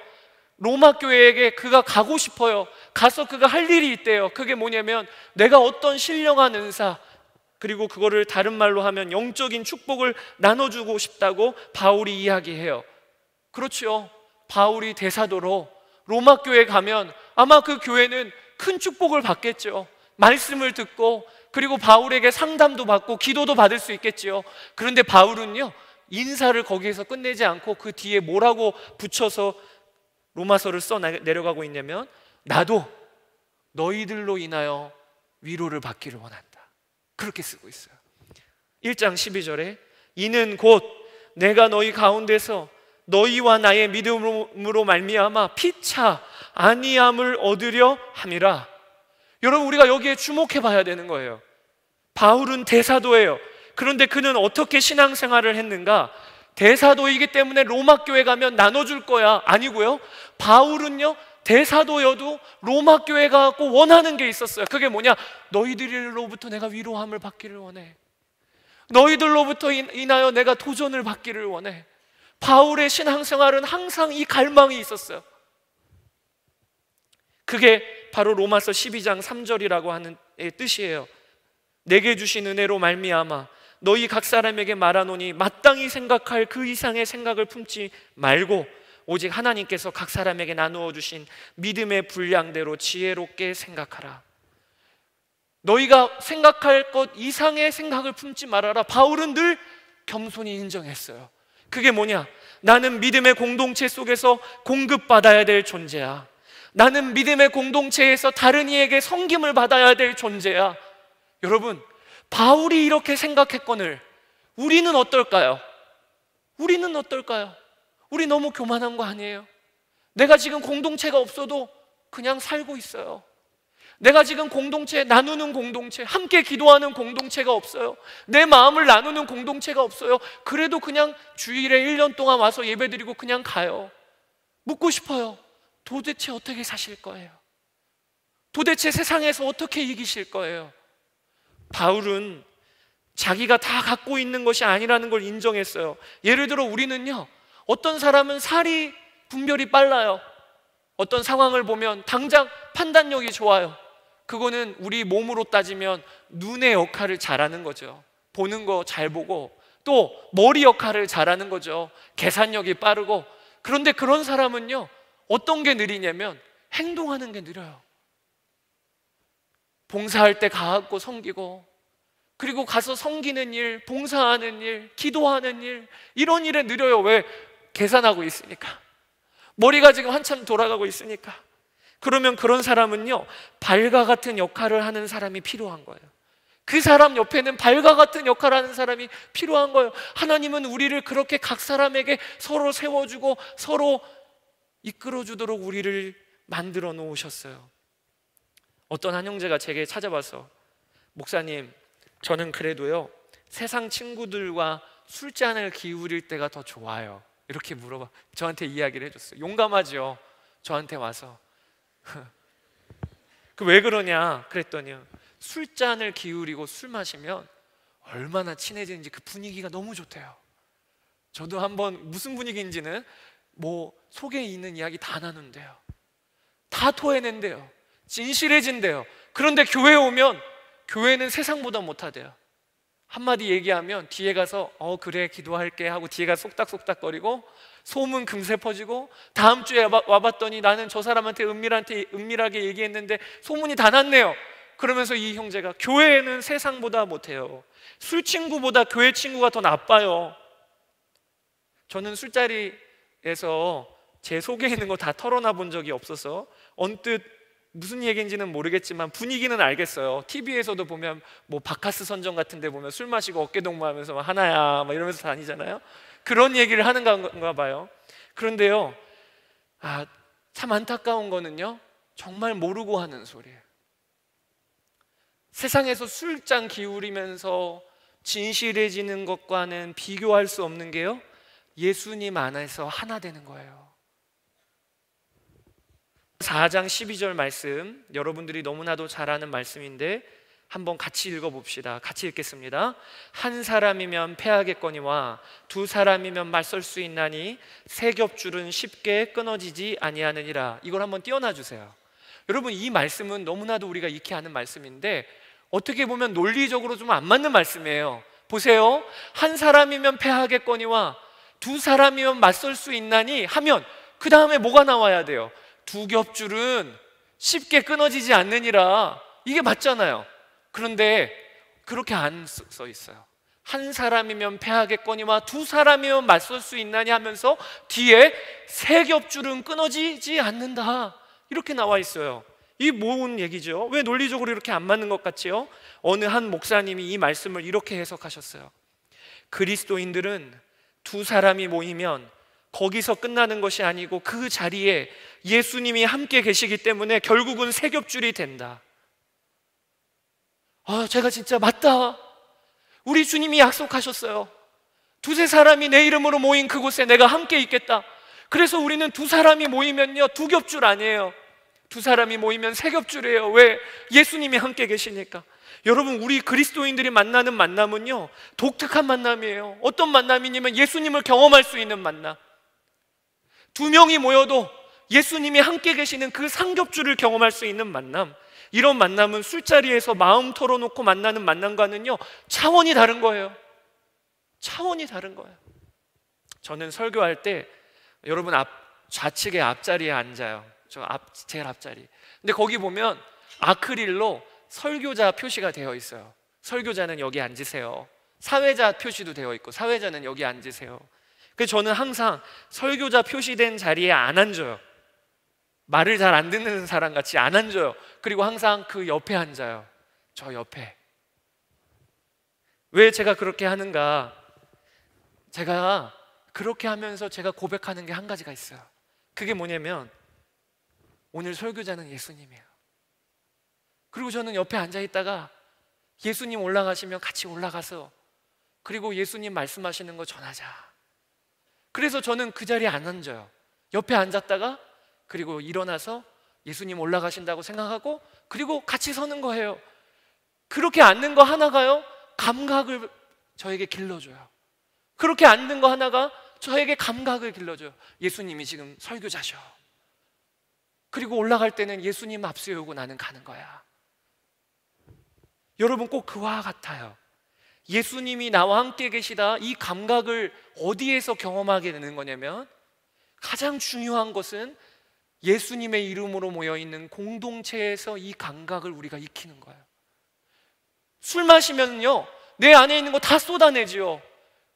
로마 교회에게 그가 가고 싶어요. 가서 그가 할 일이 있대요. 그게 뭐냐면 내가 어떤 신령한 은사, 그리고 그거를 다른 말로 하면 영적인 축복을 나눠주고 싶다고 바울이 이야기해요. 그렇죠. 바울이 대사도로 로마 교회에 가면 아마 그 교회는 큰 축복을 받겠죠. 말씀을 듣고, 그리고 바울에게 상담도 받고 기도도 받을 수 있겠지요. 그런데 바울은요, 인사를 거기에서 끝내지 않고 그 뒤에 뭐라고 붙여서 로마서를 써 내려가고 있냐면, 나도 너희들로 인하여 위로를 받기를 원한다, 그렇게 쓰고 있어요. 1장 12절에 이는 곧 내가 너희 가운데서 너희와 나의 믿음으로 말미암아 피차 아니함을 얻으려 함이라. 여러분, 우리가 여기에 주목해 봐야 되는 거예요. 바울은 대사도예요. 그런데 그는 어떻게 신앙생활을 했는가? 대사도이기 때문에 로마 교회 가면 나눠줄 거야 아니고요, 바울은요 대사도여도 로마 교회 가고 원하는 게 있었어요. 그게 뭐냐? 너희들로부터 내가 위로함을 받기를 원해. 너희들로부터 인하여 내가 도전을 받기를 원해. 바울의 신앙생활은 항상 이 갈망이 있었어요. 그게 바로 로마서 12장 3절이라고 하는 뜻이에요. 내게 주신 은혜로 말미암아 너희 각 사람에게 말하노니 마땅히 생각할 그 이상의 생각을 품지 말고 오직 하나님께서 각 사람에게 나누어 주신 믿음의 분량대로 지혜롭게 생각하라. 너희가 생각할 것 이상의 생각을 품지 말아라. 바울은 늘 겸손히 인정했어요. 그게 뭐냐? 나는 믿음의 공동체 속에서 공급받아야 될 존재야. 나는 믿음의 공동체에서 다른 이에게 섬김을 받아야 될 존재야. 여러분, 바울이 이렇게 생각했거늘 우리는 어떨까요? 우리는 어떨까요? 우리 너무 교만한 거 아니에요? 내가 지금 공동체가 없어도 그냥 살고 있어요. 내가 지금 공동체, 나누는 공동체, 함께 기도하는 공동체가 없어요. 내 마음을 나누는 공동체가 없어요. 그래도 그냥 주일에 1년 동안 와서 예배드리고 그냥 가요. 묻고 싶어요. 도대체 어떻게 사실 거예요? 도대체 세상에서 어떻게 이기실 거예요? 바울은 자기가 다 갖고 있는 것이 아니라는 걸 인정했어요. 예를 들어 우리는요, 어떤 사람은 살이 분별이 빨라요. 어떤 상황을 보면 당장 판단력이 좋아요. 그거는 우리 몸으로 따지면 눈의 역할을 잘하는 거죠. 보는 거 잘 보고, 또 머리 역할을 잘하는 거죠. 계산력이 빠르고. 그런데 그런 사람은요, 어떤 게 느리냐면 행동하는 게 느려요. 봉사할 때 가갖고 섬기고, 그리고 가서 섬기는 일, 봉사하는 일, 기도하는 일, 이런 일에 느려요. 왜? 계산하고 있으니까. 머리가 지금 한참 돌아가고 있으니까. 그러면 그런 사람은요, 발과 같은 역할을 하는 사람이 필요한 거예요. 그 사람 옆에는 발과 같은 역할을 하는 사람이 필요한 거예요. 하나님은 우리를 그렇게 각 사람에게 서로 세워주고 서로 이끌어주도록 우리를 만들어 놓으셨어요. 어떤 한 형제가 제게 찾아와서, 목사님, 저는 그래도요, 세상 친구들과 술잔을 기울일 때가 더 좋아요. 이렇게 저한테 이야기를 해줬어요. 용감하죠. 저한테 와서. 그 왜 그러냐 그랬더니요, 술잔을 기울이고 술 마시면 얼마나 친해지는지 그 분위기가 너무 좋대요. 저도 한번 무슨 분위기인지는 뭐 속에 있는 이야기 다 나눈대요. 다 토해낸대요. 진실해진대요. 그런데 교회에 오면 교회는 세상보다 못하대요. 한마디 얘기하면 뒤에 가서 그래 기도할게 하고 뒤에 가서 속닥속닥거리고, 소문 금세 퍼지고, 다음 주에 와봤더니 나는 저 사람한테 은밀하게 얘기했는데 소문이 다 났네요. 그러면서 이 형제가, 교회는 세상보다 못해요. 술 친구보다 교회 친구가 더 나빠요. 저는 술자리에서 제 속에 있는 거 다 털어놔 본 적이 없어서 언뜻 무슨 얘기인지는 모르겠지만 분위기는 알겠어요. TV에서도 보면 뭐 바카스 선정 같은 데 보면 술 마시고 어깨동무하면서 막 하나야 막 이러면서 다니잖아요. 그런 얘기를 하는 건가 봐요. 그런데요, 참 안타까운 거는요, 정말 모르고 하는 소리예요. 세상에서 술잔 기울이면서 진실해지는 것과는 비교할 수 없는 게요, 예수님 안에서 하나 되는 거예요. 4장 12절 말씀, 여러분들이 너무나도 잘 아는 말씀인데 한번 같이 읽어봅시다. 같이 읽겠습니다. 한 사람이면 패하겠거니와 두 사람이면 맞설 수 있나니 세 겹줄은 쉽게 끊어지지 아니하느니라. 이걸 한번 띄워놔 주세요. 여러분, 이 말씀은 너무나도 우리가 익히 아는 말씀인데 어떻게 보면 논리적으로 좀 안 맞는 말씀이에요. 보세요. 한 사람이면 패하겠거니와 두 사람이면 맞설 수 있나니 하면 그 다음에 뭐가 나와야 돼요? 두 겹줄은 쉽게 끊어지지 않느니라. 이게 맞잖아요. 그런데 그렇게 안 써 있어요. 한 사람이면 패하겠거니와 두 사람이면 맞설 수 있나니 하면서 뒤에 세 겹줄은 끊어지지 않는다, 이렇게 나와 있어요. 이 뭔 얘기죠? 왜 논리적으로 이렇게 안 맞는 것 같지요? 어느 한 목사님이 이 말씀을 이렇게 해석하셨어요. 그리스도인들은 두 사람이 모이면 거기서 끝나는 것이 아니고 그 자리에 예수님이 함께 계시기 때문에 결국은 세 겹줄이 된다. 제가 진짜 맞다. 우리 주님이 약속하셨어요. 두세 사람이 내 이름으로 모인 그곳에 내가 함께 있겠다. 그래서 우리는 두 사람이 모이면요, 두 겹줄 아니에요. 두 사람이 모이면 세 겹줄이에요. 왜? 예수님이 함께 계시니까. 여러분, 우리 그리스도인들이 만나는 만남은요, 독특한 만남이에요. 어떤 만남이냐면 예수님을 경험할 수 있는 만남. 두 명이 모여도 예수님이 함께 계시는 그 삼겹줄을 경험할 수 있는 만남. 이런 만남은 술자리에서 마음 털어놓고 만나는 만남과는요, 차원이 다른 거예요. 차원이 다른 거예요. 저는 설교할 때 여러분 좌측의 앞자리에 앉아요. 제일 앞자리. 근데 거기 보면 아크릴로 설교자 표시가 되어 있어요. 설교자는 여기 앉으세요. 사회자 표시도 되어 있고 사회자는 여기 앉으세요. 그래서 저는 항상 설교자 표시된 자리에 안 앉아요. 말을 잘 안 듣는 사람 같이 안 앉아요. 그리고 항상 그 옆에 앉아요. 저 옆에. 왜 제가 그렇게 하는가? 제가 그렇게 하면서 제가 고백하는 게 한 가지가 있어요. 그게 뭐냐면 오늘 설교자는 예수님이에요. 그리고 저는 옆에 앉아 있다가 예수님 올라가시면 같이 올라가서 그리고 예수님 말씀하시는 거 전하자. 그래서 저는 그 자리에 안 앉아요. 옆에 앉았다가 그리고 일어나서 예수님 올라가신다고 생각하고 그리고 같이 서는 거예요. 그렇게 앉는 거 하나가요, 감각을 저에게 길러줘요. 그렇게 앉는 거 하나가 저에게 감각을 길러줘요. 예수님이 지금 설교자셔. 그리고 올라갈 때는 예수님 앞세우고 나는 가는 거야. 여러분 꼭 그와 같아요. 예수님이 나와 함께 계시다, 이 감각을 어디에서 경험하게 되는 거냐면, 가장 중요한 것은 예수님의 이름으로 모여있는 공동체에서 이 감각을 우리가 익히는 거예요. 술 마시면요, 내 안에 있는 거 다 쏟아내지요.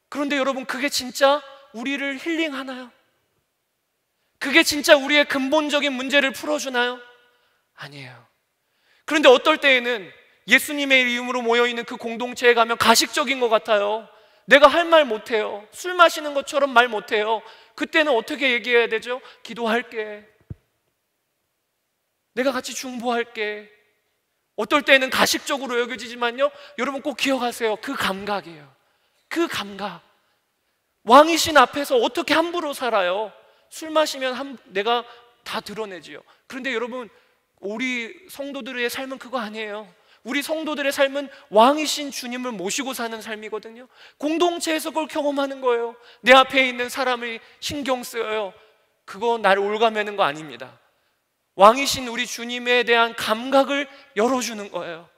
그런데 여러분, 그게 진짜 우리를 힐링하나요? 그게 진짜 우리의 근본적인 문제를 풀어주나요? 아니에요. 그런데 어떨 때에는 예수님의 이름으로 모여있는 그 공동체에 가면 가식적인 것 같아요. 내가 할 말 못해요. 술 마시는 것처럼 말 못해요. 그때는 어떻게 얘기해야 되죠? 기도할게. 내가 같이 중보할게. 어떨 때는 가식적으로 여겨지지만요, 여러분 꼭 기억하세요. 그 감각이에요. 그 감각. 왕이신 앞에서 어떻게 함부로 살아요? 술 마시면 내가 다 드러내지요. 그런데 여러분, 우리 성도들의 삶은 그거 아니에요. 우리 성도들의 삶은 왕이신 주님을 모시고 사는 삶이거든요. 공동체에서 그걸 경험하는 거예요. 내 앞에 있는 사람을 신경 쓰여요. 그거 나를 올가매는 거 아닙니다. 왕이신 우리 주님에 대한 감각을 열어주는 거예요.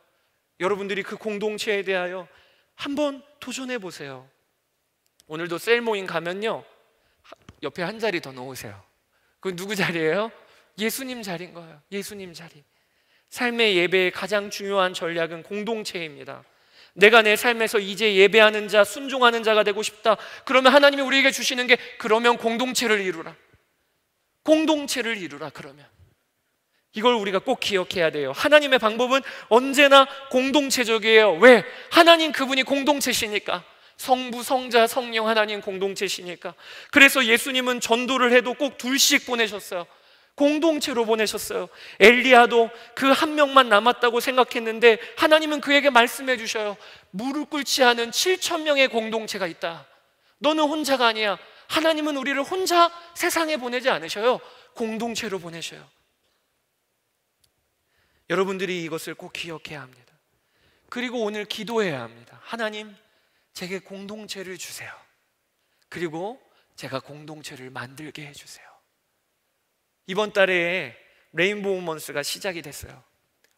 여러분들이 그 공동체에 대하여 한번 도전해 보세요. 오늘도 셀 모임 가면요, 옆에 한 자리 더 놓으세요. 그건 누구 자리예요? 예수님 자리인 거예요. 예수님 자리. 삶의 예배의 가장 중요한 전략은 공동체입니다. 내가 내 삶에서 이제 예배하는 자, 순종하는 자가 되고 싶다. 그러면 하나님이 우리에게 주시는 게, 그러면 공동체를 이루라. 공동체를 이루라. 그러면 이걸 우리가 꼭 기억해야 돼요. 하나님의 방법은 언제나 공동체적이에요. 왜? 하나님 그분이 공동체시니까. 성부, 성자, 성령 하나님 공동체시니까. 그래서 예수님은 전도를 해도 꼭 둘씩 보내셨어요. 공동체로 보내셨어요. 엘리야도 그 한 명만 남았다고 생각했는데 하나님은 그에게 말씀해 주셔요. 무릎 꿇지 않은 7,000명의 공동체가 있다. 너는 혼자가 아니야. 하나님은 우리를 혼자 세상에 보내지 않으셔요. 공동체로 보내셔요. 여러분들이 이것을 꼭 기억해야 합니다. 그리고 오늘 기도해야 합니다. 하나님, 제게 공동체를 주세요. 그리고 제가 공동체를 만들게 해주세요. 이번 달에 레인보우 먼스가 시작이 됐어요.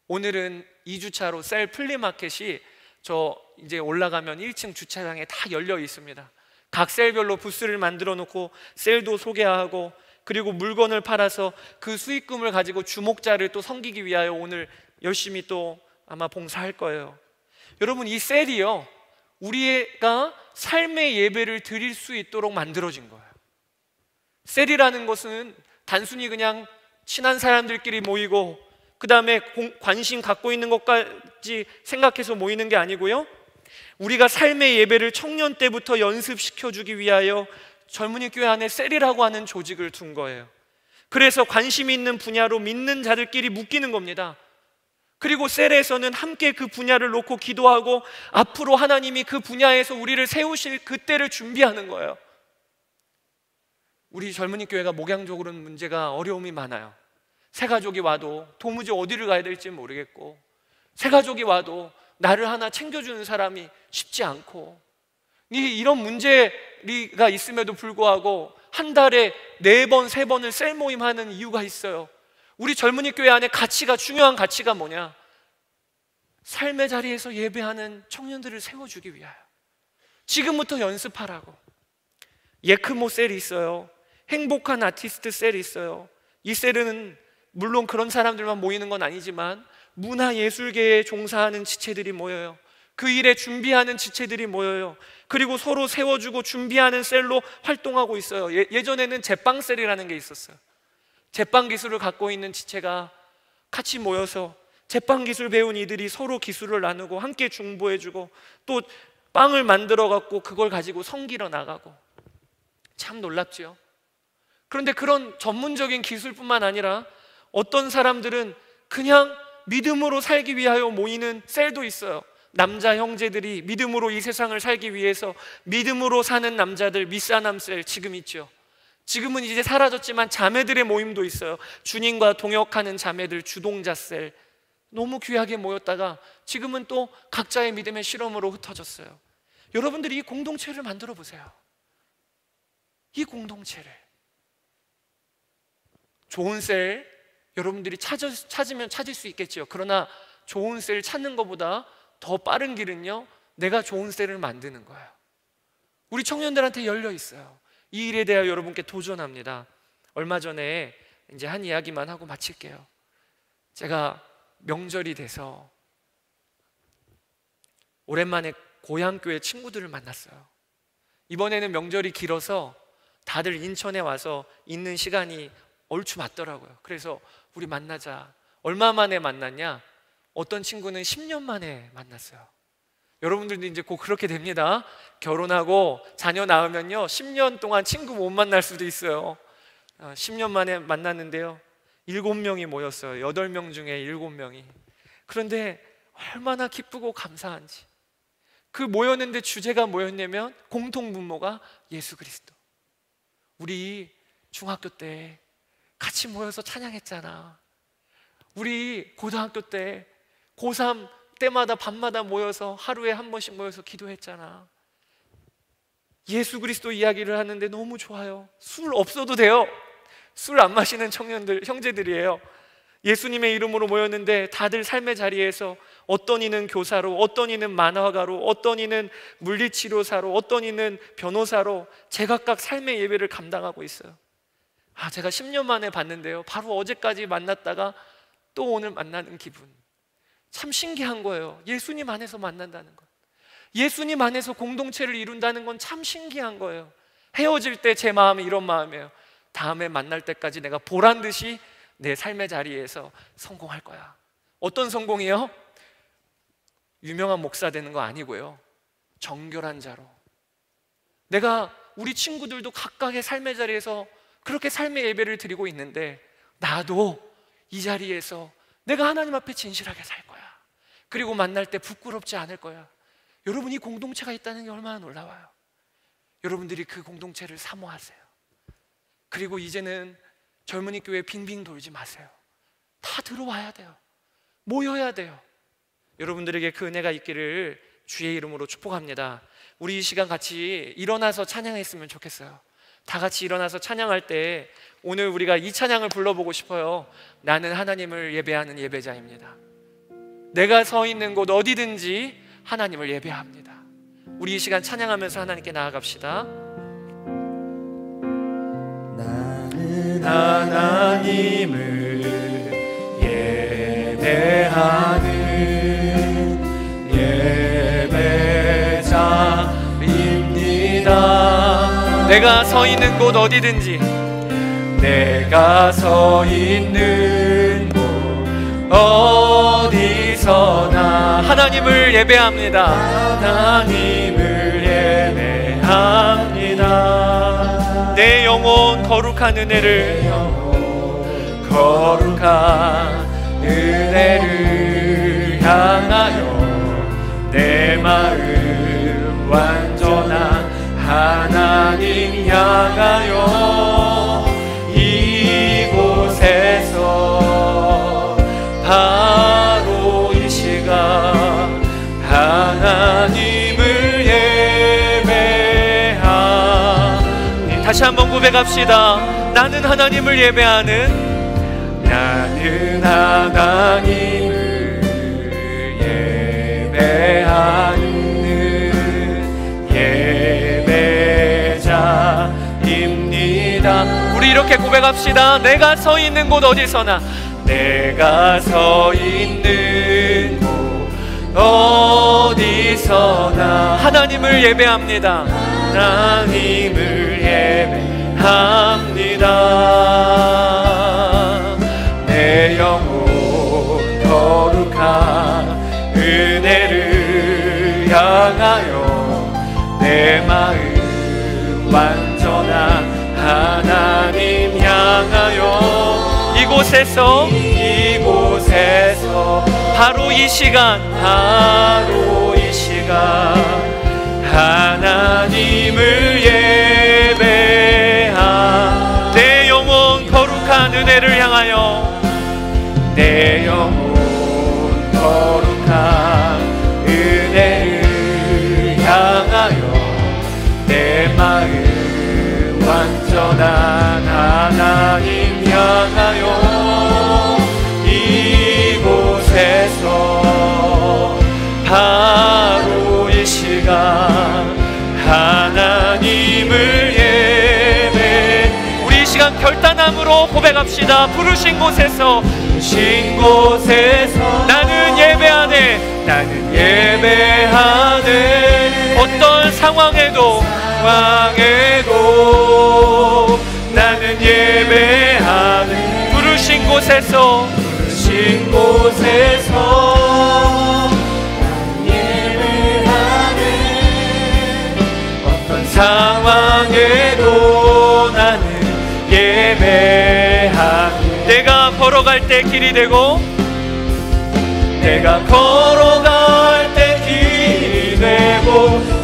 오늘은 2주차로 셀 플리마켓이 저 이제 올라가면 1층 주차장에 다 열려 있습니다. 각 셀별로 부스를 만들어 놓고 셀도 소개하고, 그리고 물건을 팔아서 그 수익금을 가지고 주목자를 또 섬기기 위하여 오늘 열심히 또 아마 봉사할 거예요. 여러분, 이 셀이요, 우리가 삶의 예배를 드릴 수 있도록 만들어진 거예요. 셀이라는 것은 단순히 그냥 친한 사람들끼리 모이고 그 다음에 관심 갖고 있는 것까지 생각해서 모이는 게 아니고요, 우리가 삶의 예배를 청년 때부터 연습시켜주기 위하여 젊은이 교회 안에 셀이라고 하는 조직을 둔 거예요. 그래서 관심 있는 분야로 믿는 자들끼리 묶이는 겁니다. 그리고 셀에서는 함께 그 분야를 놓고 기도하고 앞으로 하나님이 그 분야에서 우리를 세우실 그때를 준비하는 거예요. 우리 젊은이 교회가 목양적으로는 문제가, 어려움이 많아요. 새가족이 와도 도무지 어디를 가야 될지 모르겠고, 새가족이 와도 나를 하나 챙겨주는 사람이 쉽지 않고, 이런 문제가 있음에도 불구하고 한 달에 4번, 3번을 셀 모임하는 이유가 있어요. 우리 젊은이 교회 안에 가치가, 중요한 가치가 뭐냐? 삶의 자리에서 예배하는 청년들을 세워주기 위하여 지금부터 연습하라고. 예크모 셀이 있어요. 행복한 아티스트 셀이 있어요. 이 셀은 물론 그런 사람들만 모이는 건 아니지만 문화예술계에 종사하는 지체들이 모여요. 그 일에 준비하는 지체들이 모여요. 그리고 서로 세워주고 준비하는 셀로 활동하고 있어요. 예전에는 제빵셀이라는 게 있었어요. 제빵 기술을 갖고 있는 지체가 같이 모여서 제빵 기술 배운 이들이 서로 기술을 나누고 함께 중보해주고 또 빵을 만들어 갖고 그걸 가지고 섬기러 나가고, 참 놀랍지요. 그런데 그런 전문적인 기술뿐만 아니라 어떤 사람들은 그냥 믿음으로 살기 위하여 모이는 셀도 있어요. 남자 형제들이 믿음으로 이 세상을 살기 위해서 믿음으로 사는 남자들, 밑사람 셀 지금 있죠. 지금은 이제 사라졌지만 자매들의 모임도 있어요. 주님과 동역하는 자매들, 주동자 셀 너무 귀하게 모였다가 지금은 또 각자의 믿음의 실험으로 흩어졌어요. 여러분들이 이 공동체를 만들어 보세요. 이 공동체를. 좋은 셀 여러분들이 찾으면 찾을 수 있겠죠. 그러나 좋은 셀 찾는 것보다 더 빠른 길은요, 내가 좋은 셀을 만드는 거예요. 우리 청년들한테 열려 있어요. 이 일에 대하여 여러분께 도전합니다. 얼마 전에 이제 한 이야기만 하고 마칠게요. 제가 명절이 돼서 오랜만에 고향교회 친구들을 만났어요. 이번에는 명절이 길어서 다들 인천에 와서 있는 시간이 얼추 맞더라고요. 그래서 우리 만나자. 얼마 만에 만났냐? 어떤 친구는 10년 만에 만났어요. 여러분들도 이제 곧 그렇게 됩니다. 결혼하고 자녀 낳으면요 10년 동안 친구 못 만날 수도 있어요. 10년 만에 만났는데요 7명이 모였어요. 8명 중에 7명이. 그런데 얼마나 기쁘고 감사한지. 그 모였는데 주제가 뭐였냐면 공통 분모가 예수 그리스도. 우리 중학교 때 같이 모여서 찬양했잖아. 우리 고등학교 때 고3 때마다 밤마다 모여서 하루에 한 번씩 모여서 기도했잖아. 예수 그리스도 이야기를 하는데 너무 좋아요. 술 없어도 돼요. 술 안 마시는 청년들, 형제들이에요. 예수님의 이름으로 모였는데 다들 삶의 자리에서 어떤 이는 교사로, 어떤 이는 만화가로, 어떤 이는 물리치료사로, 어떤 이는 변호사로 제각각 삶의 예배를 감당하고 있어요. 제가 10년 만에 봤는데요 바로 어제까지 만났다가 또 오늘 만나는 기분. 참 신기한 거예요. 예수님 안에서 만난다는 것, 예수님 안에서 공동체를 이룬다는 건 참 신기한 거예요. 헤어질 때 제 마음이 이런 마음이에요. 다음에 만날 때까지 내가 보란듯이 내 삶의 자리에서 성공할 거야. 어떤 성공이요? 유명한 목사 되는 거 아니고요, 정결한 자로. 내가 우리 친구들도 각각의 삶의 자리에서 그렇게 삶의 예배를 드리고 있는데 나도 이 자리에서 내가 하나님 앞에 진실하게 살 거야. 그리고 만날 때 부끄럽지 않을 거야. 여러분, 이 공동체가 있다는 게 얼마나 놀라워요. 여러분들이 그 공동체를 사모하세요. 그리고 이제는 젊은이 교회 빙빙 돌지 마세요. 다 들어와야 돼요. 모여야 돼요. 여러분들에게 그 은혜가 있기를 주의 이름으로 축복합니다. 우리 이 시간 같이 일어나서 찬양했으면 좋겠어요. 다 같이 일어나서 찬양할 때 오늘 우리가 이 찬양을 불러보고 싶어요. 나는 하나님을 예배하는 예배자입니다. 내가 서 있는 곳 어디든지 하나님을 예배합니다. 우리 이 시간 찬양하면서 하나님께 나아갑시다. 나는 하나님을 예배하는 예배자입니다. 내가 서 있는 곳 어디든지, 내가 서 있는 곳 어디서나 하나님을 예배합니다. 하나님을 예배합니다. 내 영혼 거룩한 은혜를, 내 영혼 거룩한 은혜를 향하여 내 마음 완전한 하나님 향하여 이곳에서 바로 이 시간 하나님을 예배하니. 다시 한번 고백합시다. 나는 하나님을 예배하는, 나는 하나님을 예배하는 예배자입니다. 우리 이렇게 고백합시다. 내가 서 있는 곳 어디서나, 내가 서 있는 곳 어디서나 하나님을 예배합니다. 하나님을 예배합니다. 내 영혼 거룩한 은혜를 향하여 내 마음 완전한 하나님 향하여 이곳에서 바로 이 시간 하나님을 예배하. 내 영혼 거룩한 은혜를 향하여 내 영혼 나아갑시다. 부르신 곳에서 나는 예배하네. 나는 예배하네. 어떤 상황에도 나는 예배하네. 부르신 곳에서 어떤 상황에도 나는 예배하네. 내가 걸어갈 때 길이 되고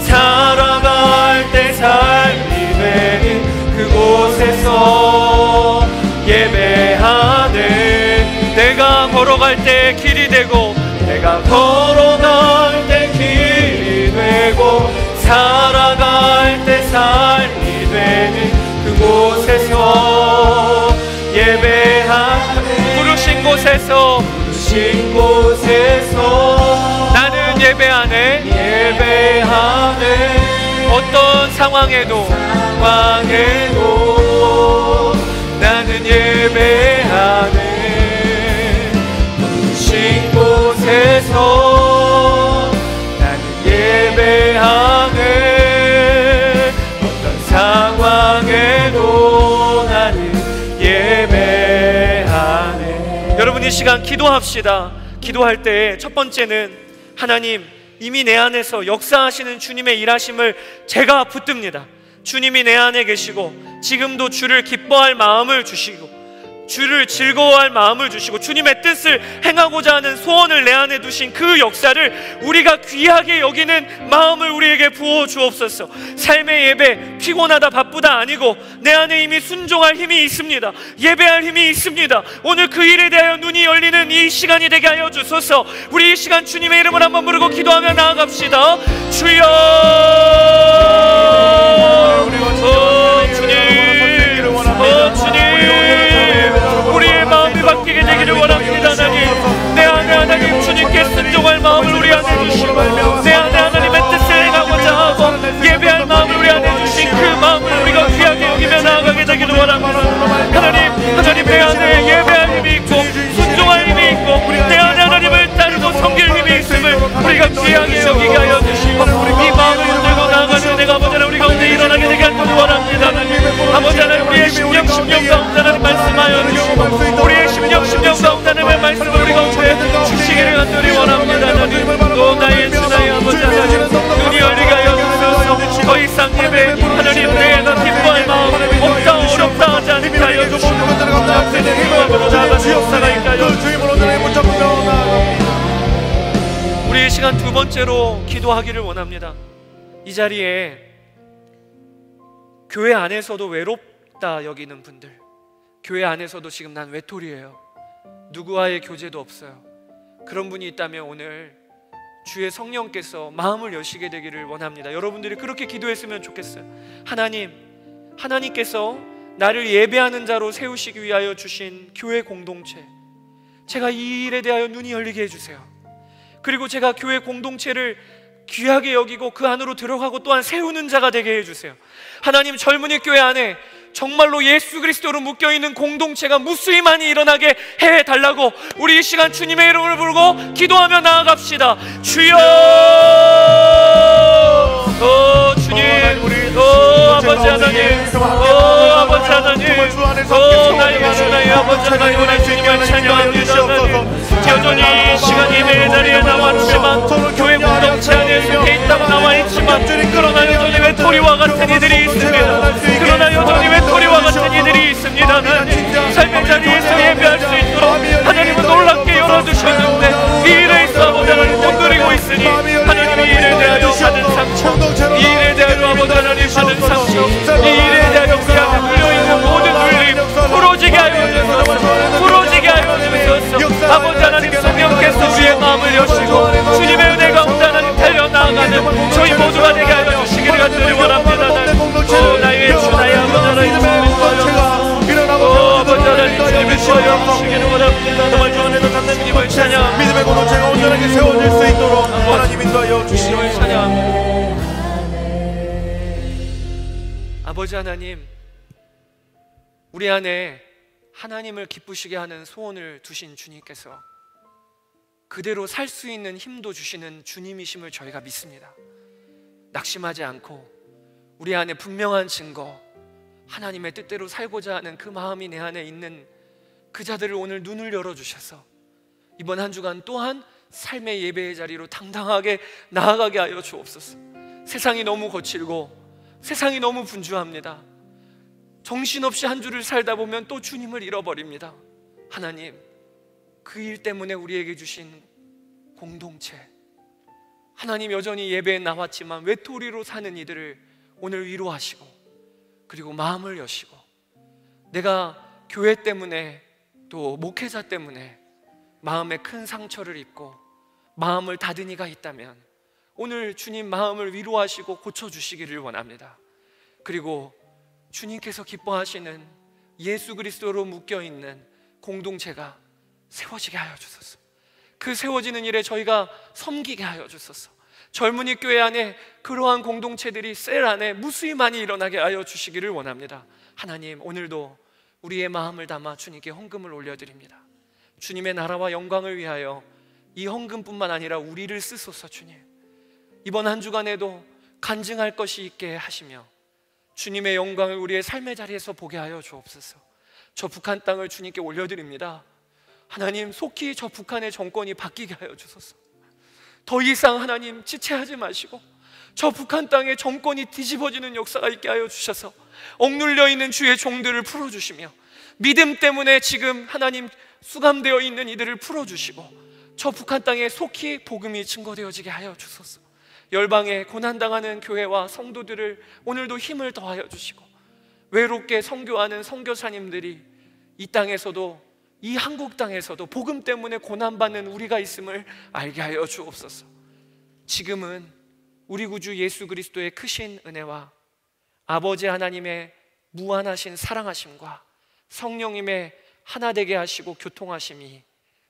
살아갈 때 삶이 되는 그곳에서 예배하네. 내가 걸어갈 때 길이 되고 살아갈 때 삶이 되는 그곳에서 예배하네. 부르신 곳에서 나는 예배하네. 어떤 상황에도 나는 예배하네. 부르신 곳에서 나는 예배하네. 어떤 상황에도 나는 예배하네. 여러분, 이 시간 기도합시다. 기도할 때 첫 번째는 하나님, 이미 내 안에서 역사하시는 주님의 일하심을 제가 붙듭니다. 주님이 내 안에 계시고 지금도 주를 기뻐할 마음을 주시고 주를 즐거워할 마음을 주시고 주님의 뜻을 행하고자 하는 소원을 내 안에 두신 그 역사를 우리가 귀하게 여기는 마음을 우리에게 부어 주옵소서. 삶의 예배, 피곤하다 바쁘다 아니고 내 안에 이미 순종할 힘이 있습니다. 예배할 힘이 있습니다. 오늘 그 일에 대하여 눈이 열리는 이 시간이 되게 하여 주소서. 우리 이 시간 주님의 이름을 한번 부르고 기도하며 나아갑시다. 주여, 주님, 주님, 우리의 마음이 바뀌게 되기를 원합니다. 하나님, 내 안에 하나님 주님께 순종할 마음을 우리 안에 주시고 내 안에 하나님의 뜻을 행하고자 하고 예배할 마음을 우리 안에 주신 그 마음을 우리가 귀하게 여기며 나아가게 되기를 원합니다. 하나님 내 안에 예배할 힘이 있고 순종할 힘이 있고 내 안에 하나님을 따르고 섬길 힘이 있음을 우리가 귀하게 여기게 하여 주시고 이 마음을 흔들고 나아가는 내가 아버지 하나님 우리 가운데 일어나게 되게 하기를 원합니다. 아버지 하나님, 우리의 심령 가운데 하나님 말씀하여 주시고 우리의 심령 가운데 하나님의 말씀을 우리 가운데 주시기를 간절히 원합니다. 하나님, 또 나의 주 나의 아버지 하나님, 눈이 열리게 하여 주셔서 더 이상 예배 하나님 내가 기뻐할 마음 없다 어렵다 하지 않게 하여 주시고 앞에 기도하고 나아가는 역사가 있게 하여 주시고 우리 이 시간 두 번째로 기도하기를 원합니다. 이 자리에 교회 안에서도 외롭다 여기는 분들, 교회 안에서도 지금 난 외톨이에요, 누구와의 교제도 없어요, 그런 분이 있다면 오늘 주의 성령께서 마음을 여시게 되기를 원합니다. 여러분들이 그렇게 기도했으면 좋겠어요. 하나님께서 나를 예배하는 자로 세우시기 위하여 주신 교회 공동체, 제가 이 일에 대하여 눈이 열리게 해주세요. 그리고 제가 교회 공동체를 귀하게 여기고 그 안으로 들어가고 또한 세우는 자가 되게 해주세요. 하나님, 젊은이 교회 안에 정말로 예수 그리스도로 묶여있는 공동체가 무수히 많이 일어나게 해달라고 우리 이 시간 주님의 이름을 부르고 기도하며 나아갑시다. 주여, 주님, 아버지 하나님, 아버지 하나님, 나의 주 나의 아버지 하나님, 우리 주님을 찬양합니다. 여전히 이 시간 예배의 자리에 나왔지만 교회 공동체 안에 속해 있다고 나와있지만 그러나 여전히 외톨이와 같은 이들이 있습니다. 그러나 여전히 외톨이와 같은 이들이 있습니다. 하나님, 삶의 자리에서 예배할 수 있도록 하나님은 놀랍게 열어주셨는데 이 일에 있어 아버지 하나님 못 누리고 있으니 하나님이 이 일에 대하여 받은 상처, 이 일에 대하여 아버지 하나님 받은 상처, 이 일에 대하여 그 안에 눌려있는 모든 눌림 풀어지게 하여 주소서. 풀어지게 하여 주소서. 아버지 하나님, 성령께서 우리의 마음을 여시고 주님의 은혜 가운데 하나님 달려나가는 저희 모두가 되게 하여 주시기를 간절히 원합니다. 나의 주 나의 아버지 하나님 아버지 하나님 주님을 주시기를 원합니다. 정말 주 안에서 갖는 주님을 찬양, 믿음의 공동체가 온전하게 세워질 수 있도록 하나님 인도하여 주시기를 찬양합니다. 아버지 하나님, 우리 안에 하나님을 기쁘시게 하는 소원을 두신 주님께서 그대로 살 수 있는 힘도 주시는 주님이심을 저희가 믿습니다. 낙심하지 않고 우리 안에 분명한 증거, 하나님의 뜻대로 살고자 하는 그 마음이 내 안에 있는 그 자들을 오늘 눈을 열어주셔서 이번 한 주간 또한 삶의 예배의 자리로 당당하게 나아가게 하여 주옵소서. 세상이 너무 거칠고 세상이 너무 분주합니다. 정신없이 한 주를 살다 보면 또 주님을 잃어버립니다. 하나님, 그 일 때문에 우리에게 주신 공동체, 하나님 여전히 예배에 나왔지만 외톨이로 사는 이들을 오늘 위로하시고 그리고 마음을 여시고, 내가 교회 때문에 또 목회자 때문에 마음에 큰 상처를 입고 마음을 닫은 이가 있다면 오늘 주님 마음을 위로하시고 고쳐주시기를 원합니다. 그리고 주님께서 기뻐하시는 예수 그리스도로 묶여있는 공동체가 세워지게 하여 주소서. 그 세워지는 일에 저희가 섬기게 하여 주소서. 젊은이 교회 안에 그러한 공동체들이 셀 안에 무수히 많이 일어나게 하여 주시기를 원합니다. 하나님, 오늘도 우리의 마음을 담아 주님께 헌금을 올려드립니다. 주님의 나라와 영광을 위하여 이 헌금뿐만 아니라 우리를 쓰소서. 주님, 이번 한 주간에도 간증할 것이 있게 하시며 주님의 영광을 우리의 삶의 자리에서 보게 하여 주옵소서. 저 북한 땅을 주님께 올려드립니다. 하나님, 속히 저 북한의 정권이 바뀌게 하여 주소서. 더 이상 하나님 지체하지 마시고 저 북한 땅의 정권이 뒤집어지는 역사가 있게 하여 주셔서 억눌려 있는 주의 종들을 풀어주시며 믿음 때문에 지금 하나님 수감되어 있는 이들을 풀어주시고 저 북한 땅에 속히 복음이 증거되어지게 하여 주소서. 열방에 고난당하는 교회와 성도들을 오늘도 힘을 더하여 주시고 외롭게 선교하는 선교사님들이 이 땅에서도 이 한국 땅에서도 복음 때문에 고난받는 우리가 있음을 알게 하여 주옵소서. 지금은 우리 구주 예수 그리스도의 크신 은혜와 아버지 하나님의 무한하신 사랑하심과 성령님의 하나 되게 하시고 교통하심이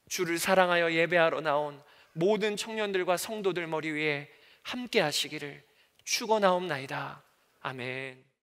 주를 사랑하여 예배하러 나온 모든 청년들과 성도들 머리 위에 함께 하시기를 축원하옵나이다. 아멘.